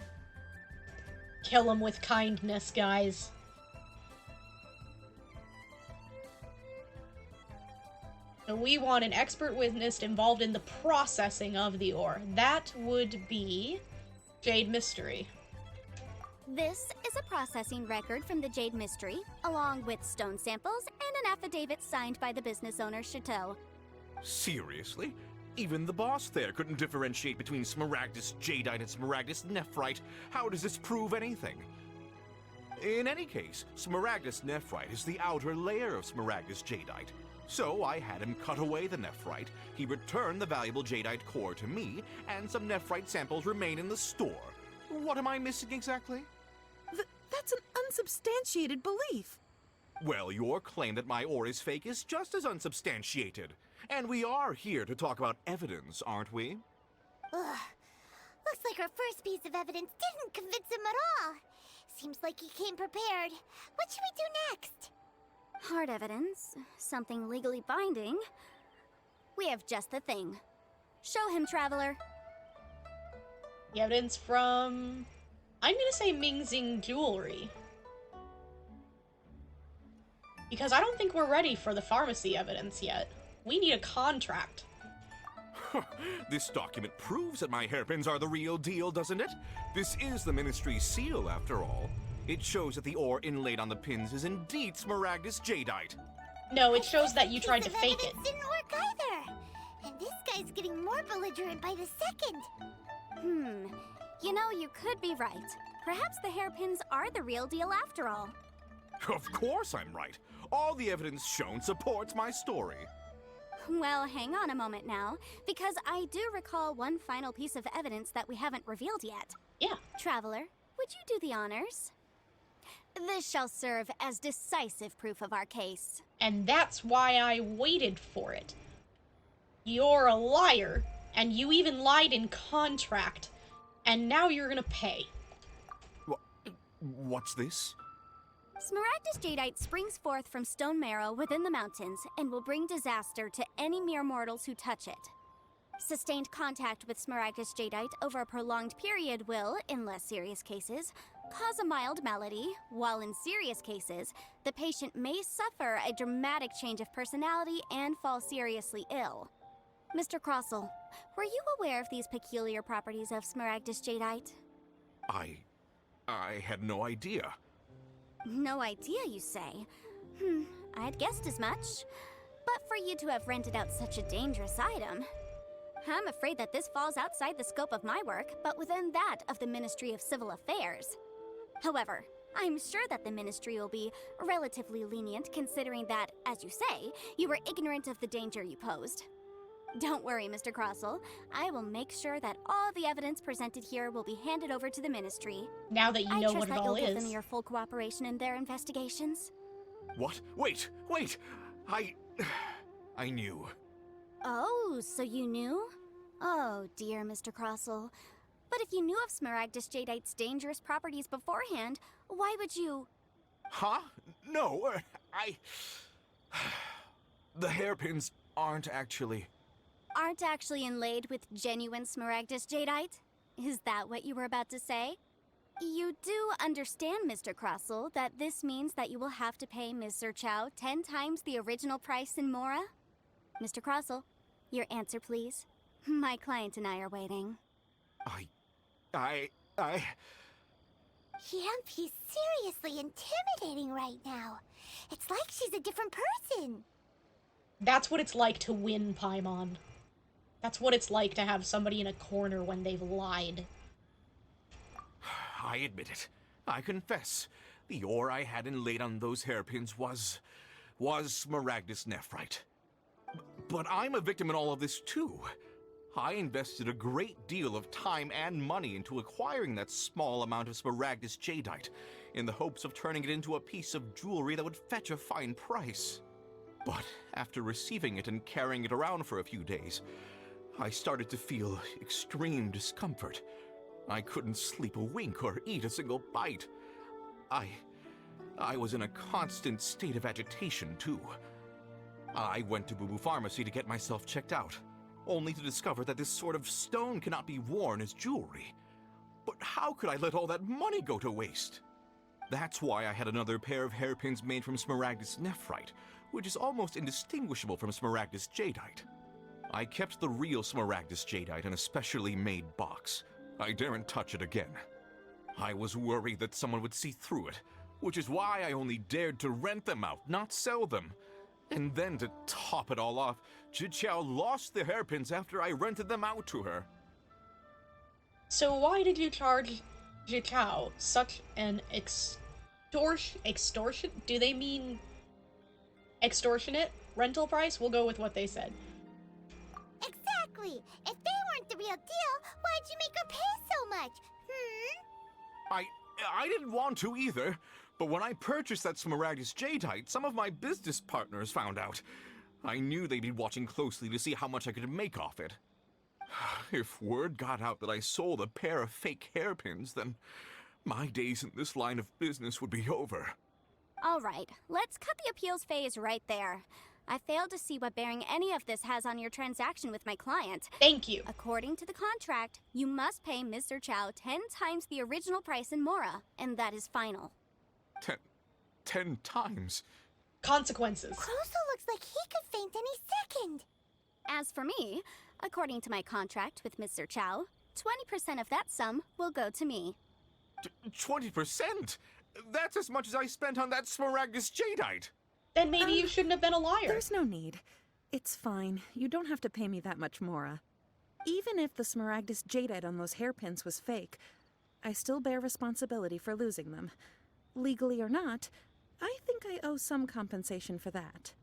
Kill him with kindness, guys. So we want an expert witness involved in the processing of the ore. That would be Jade Mystery. This is a processing record from the Jade Mystery, along with stone samples and an affidavit signed by the business owner, Chateau. Seriously? Even the boss there couldn't differentiate between Smaragdus Jadeite and Smaragdus Nephrite. How does this prove anything? In any case, Smaragdus Nephrite is the outer layer of Smaragdus Jadeite. So I had him cut away the Nephrite, he returned the valuable Jadeite core to me, and some Nephrite samples remain in the store. What am I missing exactly? That's an unsubstantiated belief. Well, your claim that my ore is fake is just as unsubstantiated. And we are here to talk about evidence, aren't we? Ugh. Looks like our first piece of evidence didn't convince him at all. Seems like he came prepared. What should we do next? Hard evidence, something legally binding. We have just the thing. Show him, Traveler. The evidence from... I'm gonna say Mingxing Jewelry. Because I don't think we're ready for the pharmacy evidence yet. We need a contract. This document proves that my hairpins are the real deal, doesn't it? This is the Ministry's seal, after all. It shows that the ore inlaid on the pins is indeed Smaragdus Jadeite. No, it shows that you tried to fake it. Didn't work either. And this guy's getting more belligerent by the second. You know, you could be right. Perhaps the hairpins are the real deal after all. Of course I'm right. All the evidence shown supports my story. Well, hang on a moment now, because I do recall one final piece of evidence that we haven't revealed yet. Yeah. Traveler, would you do the honors? This shall serve as decisive proof of our case. And that's why I waited for it. You're a liar, and you even lied in contract. And now you're gonna pay. What's this? Smaragdus jadeite springs forth from stone marrow within the mountains and will bring disaster to any mere mortals who touch it. Sustained contact with Smaragdus jadeite over a prolonged period will, in less serious cases, cause a mild malady, while in serious cases, the patient may suffer a dramatic change of personality and fall seriously ill. Mr. Crossell, were you aware of these peculiar properties of Smaragdus jadeite? I had no idea. No idea, you say? I'd guessed as much. But for you to have rented out such a dangerous item, I'm afraid that this falls outside the scope of my work, but within that of the Ministry of Civil Affairs. However, I'm sure that the Ministry will be relatively lenient considering that, as you say, you were ignorant of the danger you posed. Don't worry, Mr. Crossell. I will make sure that all the evidence presented here will be handed over to the Ministry. Now that you know what it all I trust that you'll give them is. your full cooperation in their investigations. What? Wait! I knew. Oh, so you knew? Oh, dear Mr. Crossell. But if you knew of Smaragdus jadeite's dangerous properties beforehand, why would you... Huh? No, The hairpins aren't actually inlaid with genuine Smaragdus jadeite? Is that what you were about to say? You do understand, Mr. Crossell, that this means that you will have to pay Ms. Zerchow 10 times the original price in Mora? Mr. Crossell, your answer, please. My client and I are waiting. Yamp, he's seriously intimidating right now. It's like she's a different person. That's what it's like to win, Paimon. That's what it's like to have somebody in a corner when they've lied. I admit it. I confess. The ore I had inlaid on those hairpins was Smaragdus nephrite. But I'm a victim in all of this too. I invested a great deal of time and money into acquiring that small amount of Smaragdus jadeite, in the hopes of turning it into a piece of jewelry that would fetch a fine price. But after receiving it and carrying it around for a few days, I started to feel extreme discomfort. I couldn't sleep a wink or eat a single bite. I was in a constant state of agitation, too. I went to Boo Boo Pharmacy to get myself checked out, only to discover that this sort of stone cannot be worn as jewelry. But how could I let all that money go to waste? That's why I had another pair of hairpins made from Smaragdus nephrite, which is almost indistinguishable from Smaragdus jadeite. I kept the real Smaragdus jadeite in a specially made box. I daren't touch it again. I was worried that someone would see through it, which is why I only dared to rent them out, not sell them. And then to top it all off, Zhiqiao lost the hairpins after I rented them out to her. So why did you charge Zhiqiao such an extortion? Do they mean extortionate rental price? We'll go with what they said. Exactly. If they weren't the real deal, why'd you make her pay so much? I didn't want to either, but when I purchased that Smaragdus jadeite, some of my business partners found out. I knew they'd be watching closely to see how much I could make off it. If word got out that I sold a pair of fake hairpins, then my days in this line of business would be over. All right, let's cut the appeals phase right there. I failed to see what bearing any of this has on your transaction with my client. Thank you. According to the contract, you must pay Mr. Chow 10 times the original price in Mora, and that is final. 10 times? Consequences. Crossell looks like he could faint any second. As for me, according to my contract with Mr. Chow, 20% of that sum will go to me. 20%? That's as much as I spent on that Smaragdus jadeite. Then maybe you shouldn't have been a liar. There's no need. It's fine. You don't have to pay me that much, Mora. Even if the Smaragdus jadeite on those hairpins was fake, I still bear responsibility for losing them. Legally or not, I think I owe some compensation for that.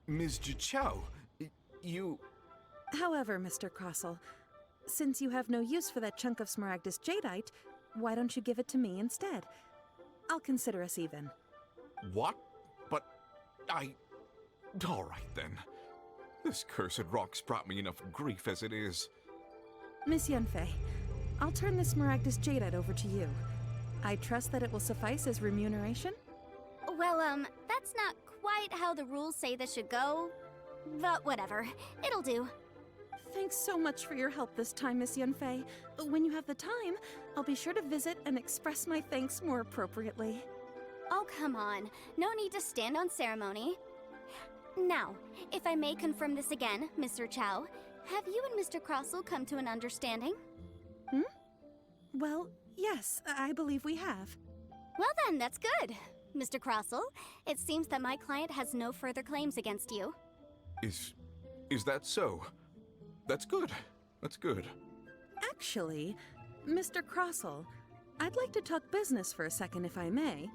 Ms. Zhiqiao, you... However, Mr. Crossell, since you have no use for that chunk of Smaragdus jadeite, why don't you give it to me instead? I'll consider us even. What? But all right, then. This cursed rock's brought me enough grief as it is. Miss Yunfei, I'll turn the Smaragdus jadeite over to you. I trust that it will suffice as remuneration? Well, that's not quite how the rules say this should go. But whatever. It'll do. Thanks so much for your help this time, Miss Yunfei. When you have the time, I'll be sure to visit and express my thanks more appropriately. Oh, come on. No need to stand on ceremony. Now, if I may confirm this again, Mr. Chow, have you and Mr. Crossell come to an understanding? Well, yes, I believe we have. Well then, that's good. Mr. Crossell, it seems that my client has no further claims against you. Is that so? That's good. That's good. Actually, Mr. Crossell, I'd like to talk business for a second if I may.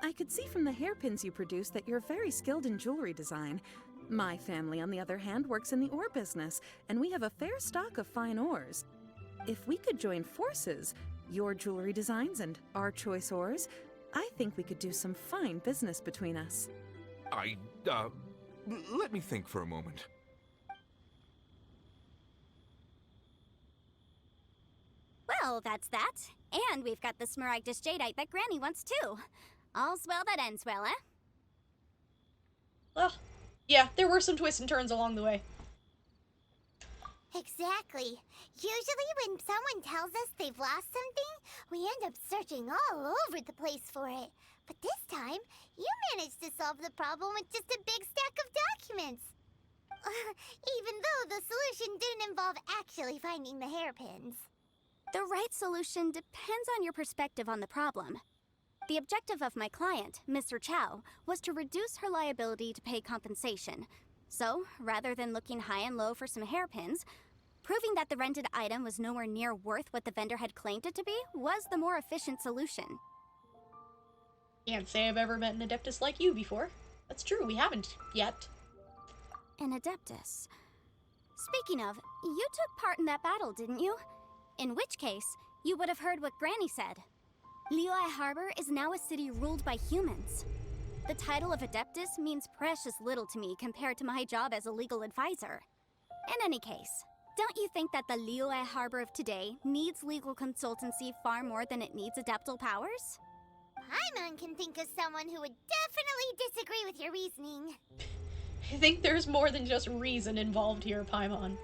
I could see from the hairpins you produce that you're very skilled in jewelry design. My family, on the other hand, works in the ore business, and we have a fair stock of fine ores. If we could join forces, your jewelry designs and our choice ores, I think we could do some fine business between us. Let me think for a moment. Well, that's that. And we've got the Smaragdus Jadeite that Granny wants too. All's well that ends well, eh? Well, yeah, there were some twists and turns along the way. Exactly. Usually when someone tells us they've lost something, we end up searching all over the place for it. But this time, you managed to solve the problem with just a big stack of documents. Even though the solution didn't involve actually finding the hairpins. The right solution depends on your perspective on the problem. The objective of my client, Mr. Chow, was to reduce her liability to pay compensation. So, rather than looking high and low for some hairpins, proving that the rented item was nowhere near worth what the vendor had claimed it to be was the more efficient solution. Can't say I've ever met an Adeptus like you before. That's true, we haven't yet. An Adeptus. Speaking of, you took part in that battle, didn't you? In which case, you would have heard what Granny said. Liyue Harbor is now a city ruled by humans. The title of Adeptus means precious little to me compared to my job as a legal advisor. In any case, don't you think that the Liyue Harbor of today needs legal consultancy far more than it needs adeptal powers? Paimon can think of someone who would definitely disagree with your reasoning. I think there's more than just reason involved here, Paimon.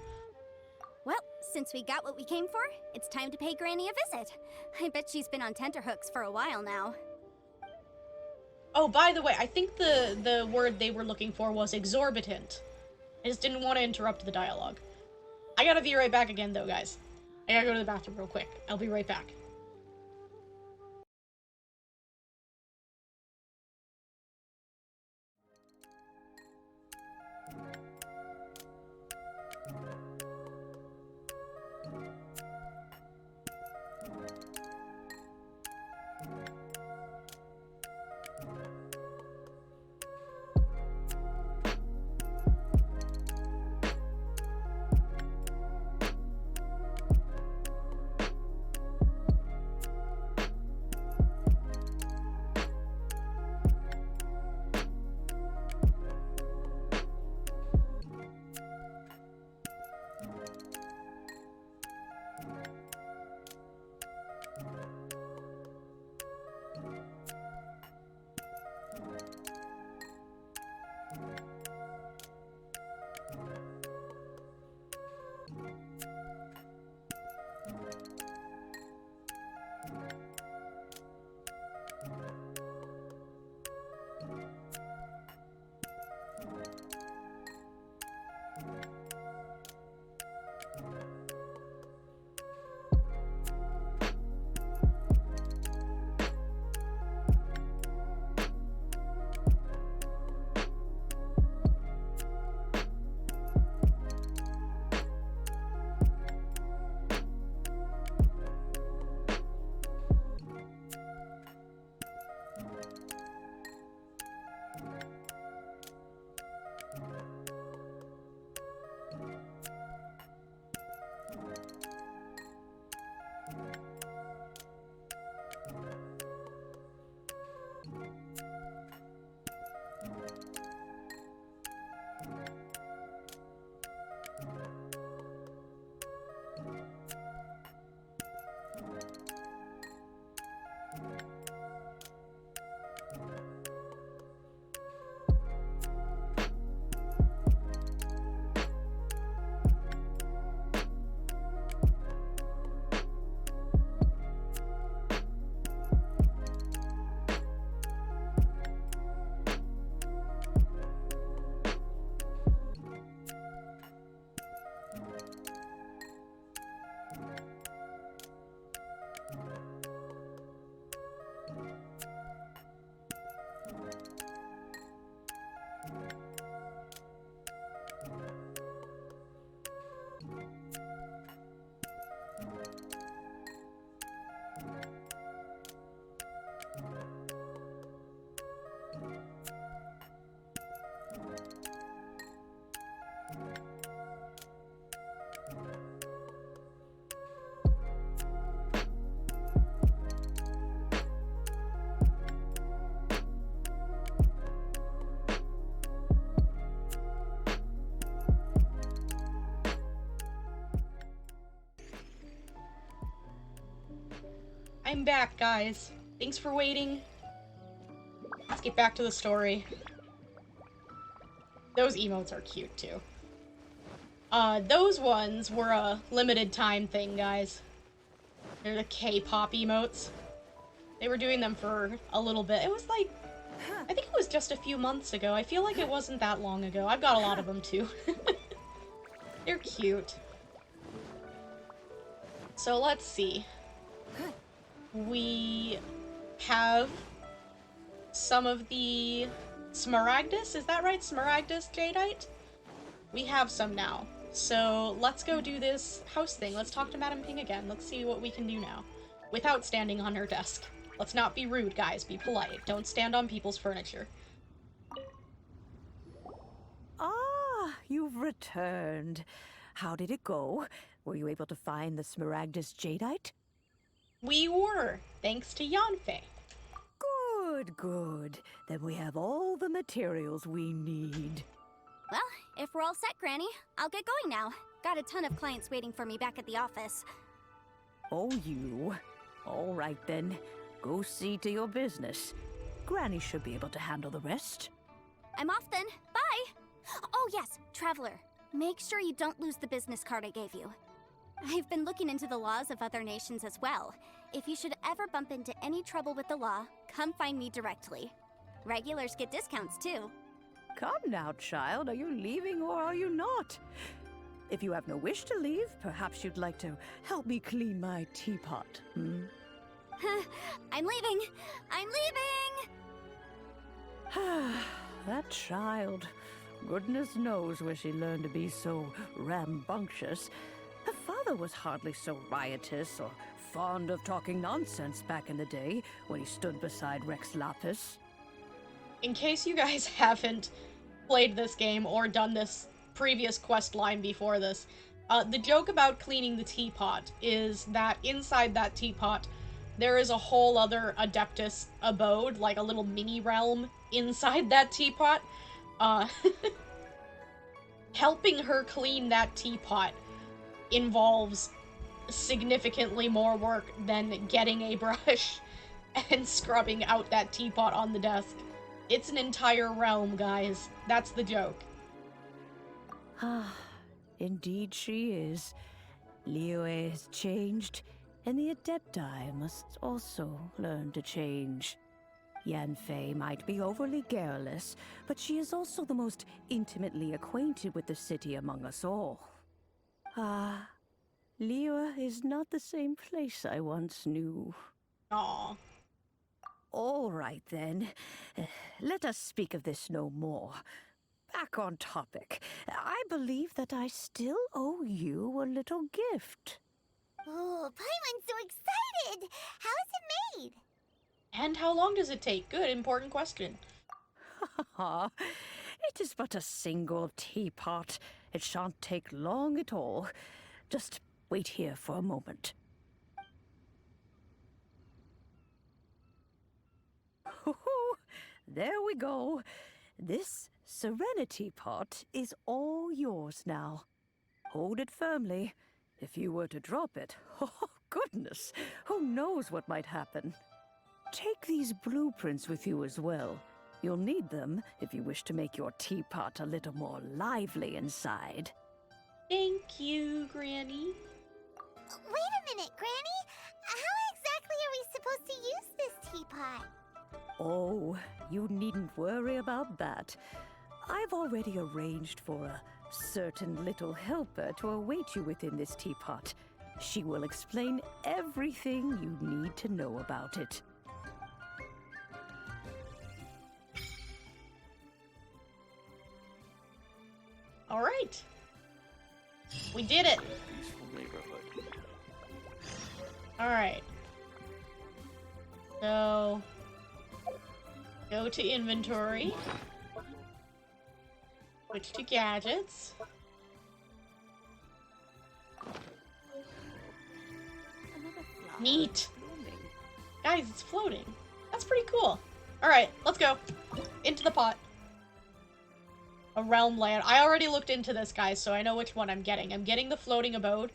Well, since we got what we came for, it's time to pay Granny a visit. I bet she's been on tenterhooks for a while now. Oh, by the way, I think the word they were looking for was exorbitant. I just didn't want to interrupt the dialogue. I gotta be right back again, though, guys. I gotta go to the bathroom real quick. I'll be right back. I'm back, guys. Thanks for waiting. Let's get back to the story. Those emotes are cute, too. Those ones were a limited time thing, guys. They're the K-pop emotes. They were doing them for a little bit. It was like, I think it was just a few months ago. I feel like it wasn't that long ago. I've got a lot of them, too. They're cute. So let's see. We have some of the Smaragdus, is that right? Smaragdus Jadeite? We have some now. So let's go do this house thing. Let's talk to Madame Ping again. Let's see what we can do now. Without standing on her desk. Let's not be rude, guys. Be polite. Don't stand on people's furniture. Ah, you've returned. How did it go? Were you able to find the Smaragdus Jadeite? We were, thanks to Yanfei. Good, good. Then we have all the materials we need. Well, if we're all set, Granny, I'll get going now. Got a ton of clients waiting for me back at the office. Oh, you. All right, then. Go see to your business. Granny should be able to handle the rest. I'm off then. Bye! Oh yes, Traveler. Make sure you don't lose the business card I gave you. I've been looking into the laws of other nations as well. If you should ever bump into any trouble with the law, come find me directly. Regulars get discounts too. Come now, child. Are you leaving or are you not? If you have no wish to leave, perhaps you'd like to help me clean my teapot, hmm? I'm leaving! I'm leaving! That child. Goodness knows where she learned to be so rambunctious. Her father was hardly so riotous or fond of talking nonsense back in the day when he stood beside Rex Lapis. In case you guys haven't played this game or done this previous quest line before this, the joke about cleaning the teapot is that inside that teapot there is a whole other Adeptus abode, like a little mini realm inside that teapot. Helping her clean that teapot involves significantly more work than getting a brush and scrubbing out that teapot on the desk. It's an entire realm, guys. That's the joke. Ah, indeed she is. Liyue has changed, and the Adepti must also learn to change. Yanfei might be overly garrulous, but she is also the most intimately acquainted with the city among us all. Ah, Liyue is not the same place I once knew. Aww. All right, then. Let us speak of this no more. Back on topic. I believe that I still owe you a little gift. Oh, Paimon's so excited! How is it made? And how long does it take? Good, important question. It is but a single teapot. It shan't take long at all. Just wait here for a moment. There we go. This Serenity pot is all yours now. Hold it firmly. If you were to drop it, oh goodness, who knows what might happen. Take these blueprints with you as well. You'll need them if you wish to make your teapot a little more lively inside. Thank you, Granny. Wait a minute, Granny! How exactly are we supposed to use this teapot? Oh, you needn't worry about that. I've already arranged for a certain little helper to await you within this teapot. She will explain everything you need to know about it. All right. We did it. All right. So, go to inventory. Switch to gadgets. Neat. Guys, it's floating. That's pretty cool. All right, let's go. Into the pot. A realm land. I already looked into this, guys, so I know which one I'm getting. I'm getting the floating abode,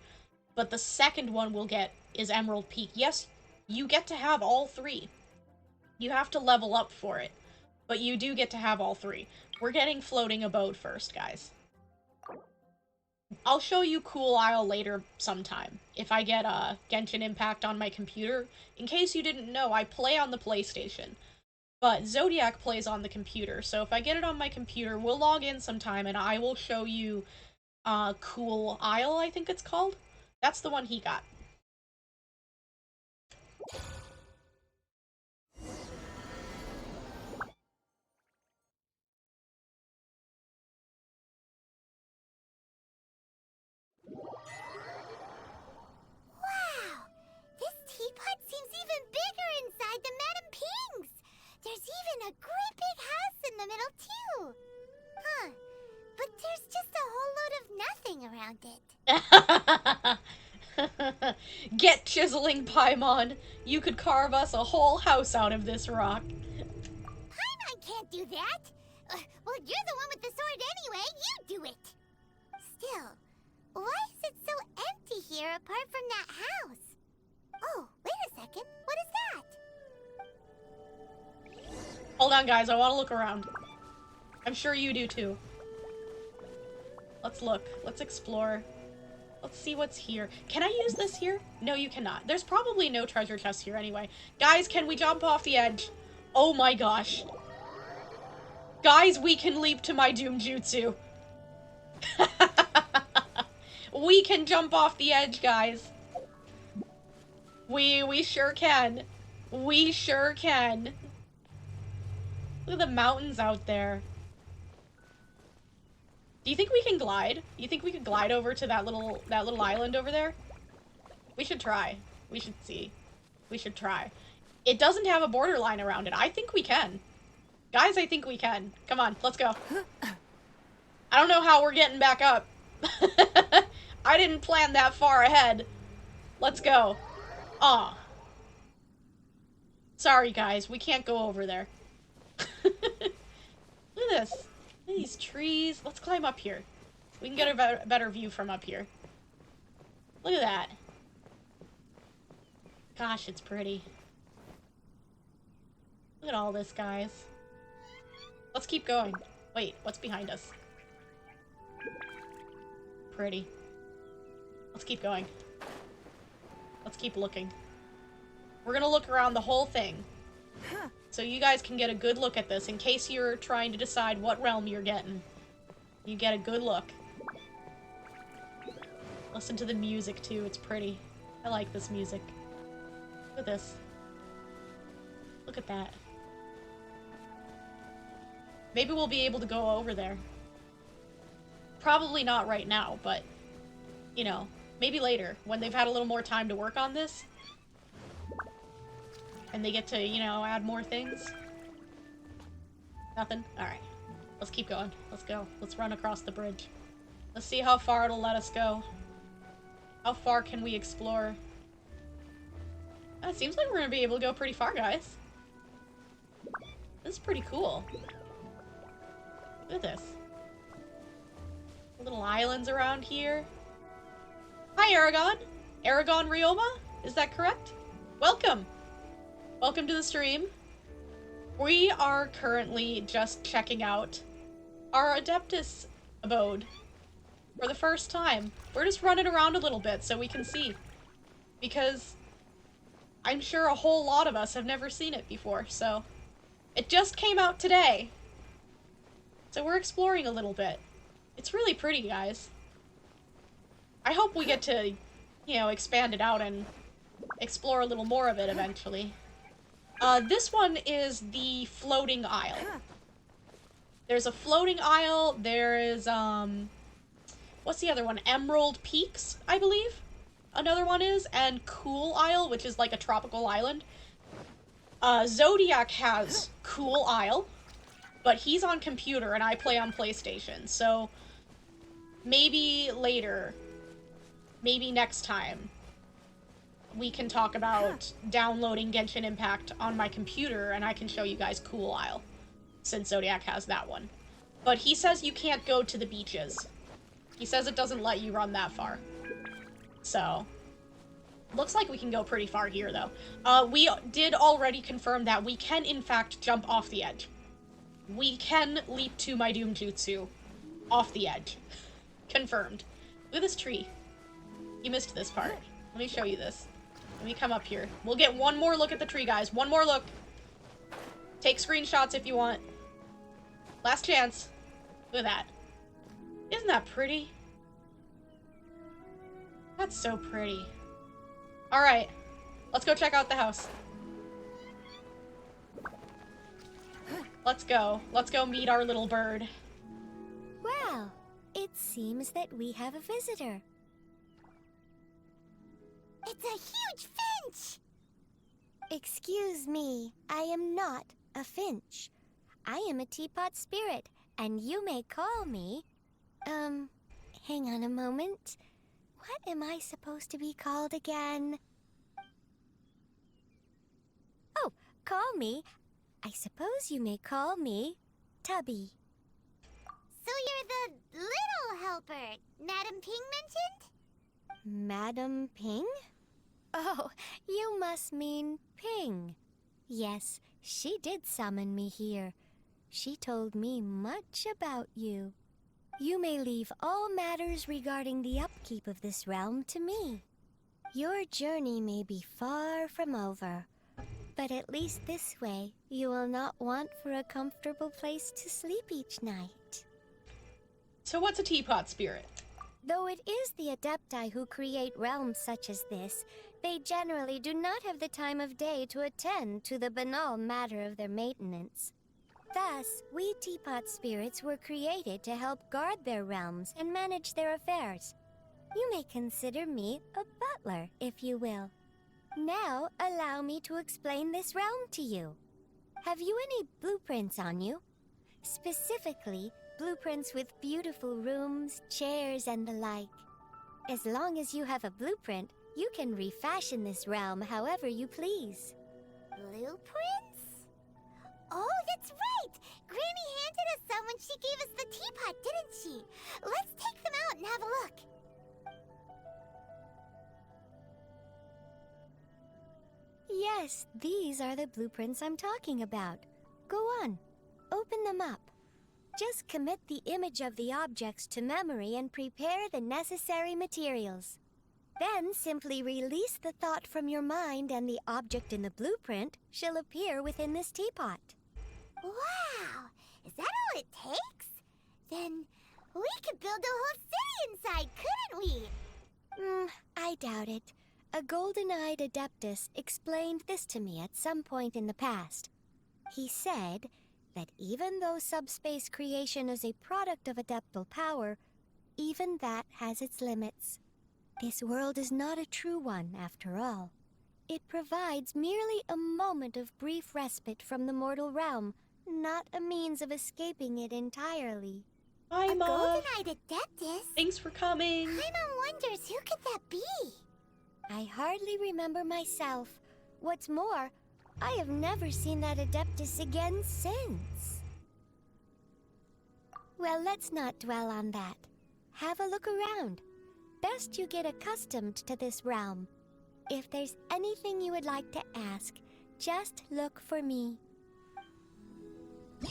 but the second one we'll get is Emerald Peak. Yes, you get to have all 3. You have to level up for it, but you do get to have all 3. We're getting Floating Abode first, guys. I'll show you Cool Isle later sometime, if I get Genshin Impact on my computer. In case you didn't know, I play on the PlayStation, but Zodiac plays on the computer, so if I get it on my computer, we'll log in sometime and I will show you Cool Isle, I think it's called. That's the one he got. Teapot seems even bigger inside than Madame Ping's. There's even a great big house in the middle, too. Huh. But there's just a whole load of nothing around it. Get chiseling, Paimon. You could carve us a whole house out of this rock. Paimon can't do that. Well, you're the one with the sword anyway. You do it. Still, why is it so empty here apart from that house? Oh, wait a second. What is that? Hold on, guys. I want to look around. I'm sure you do, too. Let's look. Let's explore. Let's see what's here. Can I use this here? No, you cannot. There's probably no treasure chest here anyway. Guys, can we jump off the edge? Oh my gosh. Guys, we can leap to my Doom Jutsu. We can jump off the edge, guys. We sure can. We sure can. Look at the mountains out there. Do you think we can glide? You think we could glide over to that little island over there? We should try. We should see. We should try. It doesn't have a borderline around it. I think we can. Guys, I think we can. Come on, let's go. I don't know how we're getting back up. I didn't plan that far ahead. Let's go. Aw. Sorry, guys. We can't go over there. Look at this. Look at these trees. Let's climb up here. We can get a better view from up here. Look at that. Gosh, it's pretty. Look at all this, guys. Let's keep going. Wait, what's behind us? Pretty. Let's keep going. Let's keep looking. We're gonna look around the whole thing. So you guys can get a good look at this in case you're trying to decide what realm you're getting. You get a good look. Listen to the music too, it's pretty. I like this music. Look at this. Look at that. Maybe we'll be able to go over there. Probably not right now, but, you know, maybe later, when they've had a little more time to work on this. And they get to, you know, add more things. Nothing? Alright. Let's keep going. Let's go. Let's run across the bridge. Let's see how far it'll let us go. How far can we explore? It seems like we're gonna be able to go pretty far, guys. This is pretty cool. Look at this. Little islands around here. Hi, Aragon. Aragon Ryoma? Is that correct? Welcome. Welcome to the stream. We are currently just checking out our Adeptus abode for the first time. We're just running around a little bit so we can see. Because I'm sure a whole lot of us have never seen it before, so... It just came out today. So we're exploring a little bit. It's really pretty, guys. I hope we get to, you know, expand it out and explore a little more of it eventually. This one is the floating isle. There's a floating isle, there is, what's the other one? Emerald Peaks, I believe? Another one is, and Cool Isle, which is like a tropical island. Zodiac has Cool Isle, but he's on computer and I play on PlayStation, so maybe later, maybe next time, we can talk about downloading Genshin Impact on my computer and I can show you guys Cool Isle, since Zodiac has that one. But he says you can't go to the beaches. He says it doesn't let you run that far. So, Looks like we can go pretty far here, though. We did already confirm that we can, in fact, jump off the edge. We can leap to my Doom Jutsu off the edge. Confirmed. Look at this tree. You missed this part. Let me show you this. Let me come up here. We'll get one more look at the tree, guys. One more look. Take screenshots if you want. Last chance. Look at that. Isn't that pretty? That's so pretty. Alright. Let's go check out the house. Let's go. Let's go meet our little bird. Well, it seems that we have a visitor. It's a huge finch! Excuse me, I am not a finch. I am a teapot spirit, and you may call me... hang on a moment. What am I supposed to be called again? Oh, call me. I suppose you may call me Tubby. So you're the little helper Madam Ping mentioned? Madam Ping? Oh, you must mean Ping. Yes, she did summon me here. She told me much about you. You may leave all matters regarding the upkeep of this realm to me. Your journey may be far from over, but at least this way you will not want for a comfortable place to sleep each night. So what's a teapot spirit? Though it is the Adepti who create realms such as this, they generally do not have the time of day to attend to the banal matter of their maintenance. Thus, we teapot spirits were created to help guard their realms and manage their affairs. You may consider me a butler, if you will. Now, allow me to explain this realm to you. Have you any blueprints on you? Specifically, blueprints with beautiful rooms, chairs, and the like. As long as you have a blueprint, you can refashion this realm however you please. Blueprints? Oh, that's right! Granny handed us some when she gave us the teapot, didn't she? Let's take them out and have a look. Yes, these are the blueprints I'm talking about. Go on, open them up. Just commit the image of the objects to memory and prepare the necessary materials. Then simply release the thought from your mind and the object in the blueprint shall appear within this teapot. Wow! Is that all it takes? Then we could build a whole city inside, couldn't we? I doubt it. A golden-eyed Adeptus explained this to me at some point in the past. He said that even though subspace creation is a product of adeptal power, even that has its limits. This world is not a true one, after all. It provides merely a moment of brief respite from the mortal realm, not a means of escaping it entirely. Hi, A Ma. golden-eyed Adeptus? Thanks for coming. Paimon wonders, who could that be? I hardly remember myself. What's more, I have never seen that Adeptus again since. Well, let's not dwell on that. Have a look around. Best you get accustomed to this realm. If there's anything you would like to ask, just look for me.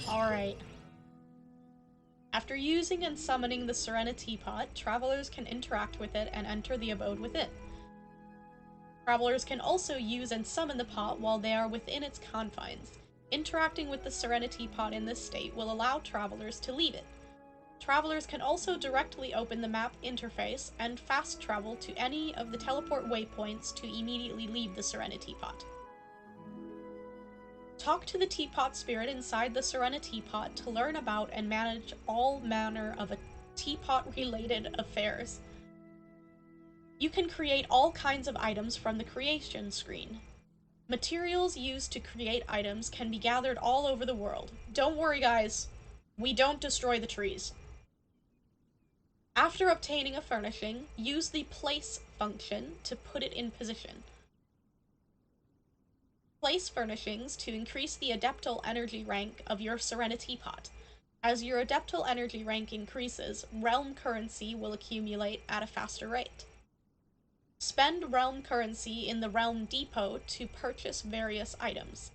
Alright. After using and summoning the Serenity Pot, travelers can interact with it and enter the abode within. Travelers can also use and summon the pot while they are within its confines. Interacting with the Serenity Pot in this state will allow travelers to leave it. Travelers can also directly open the map interface and fast travel to any of the teleport waypoints to immediately leave the Serenity Pot. Talk to the teapot spirit inside the Serenity Pot to learn about and manage all manner of teapot-related affairs. You can create all kinds of items from the creation screen. Materials used to create items can be gathered all over the world. Don't worry, guys. We don't destroy the trees. After obtaining a furnishing, use the place function to put it in position. Place furnishings to increase the adeptal energy rank of your Serenity Pot. As your adeptal energy rank increases, realm currency will accumulate at a faster rate. Spend realm currency in the realm depot to purchase various items.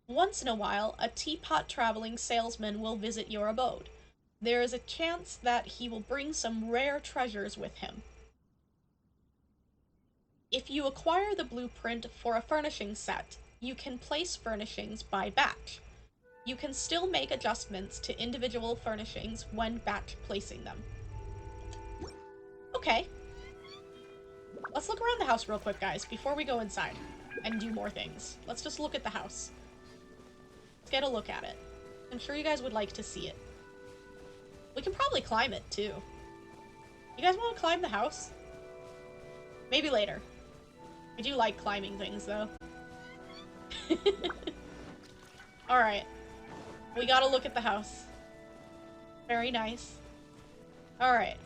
Once in a while, a teapot traveling salesman will visit your abode. There is a chance that he will bring some rare treasures with him. If you acquire the blueprint for a furnishing set, you can place furnishings by batch. You can still make adjustments to individual furnishings when batch placing them. Okay. Let's look around the house real quick, guys, before we go inside and do more things. Let's just look at the house. Let's get a look at it. I'm sure you guys would like to see it. We can probably climb it, too. You guys want to climb the house? Maybe later. I do like climbing things, though. Alright. We gotta look at the house. Very nice. Alright.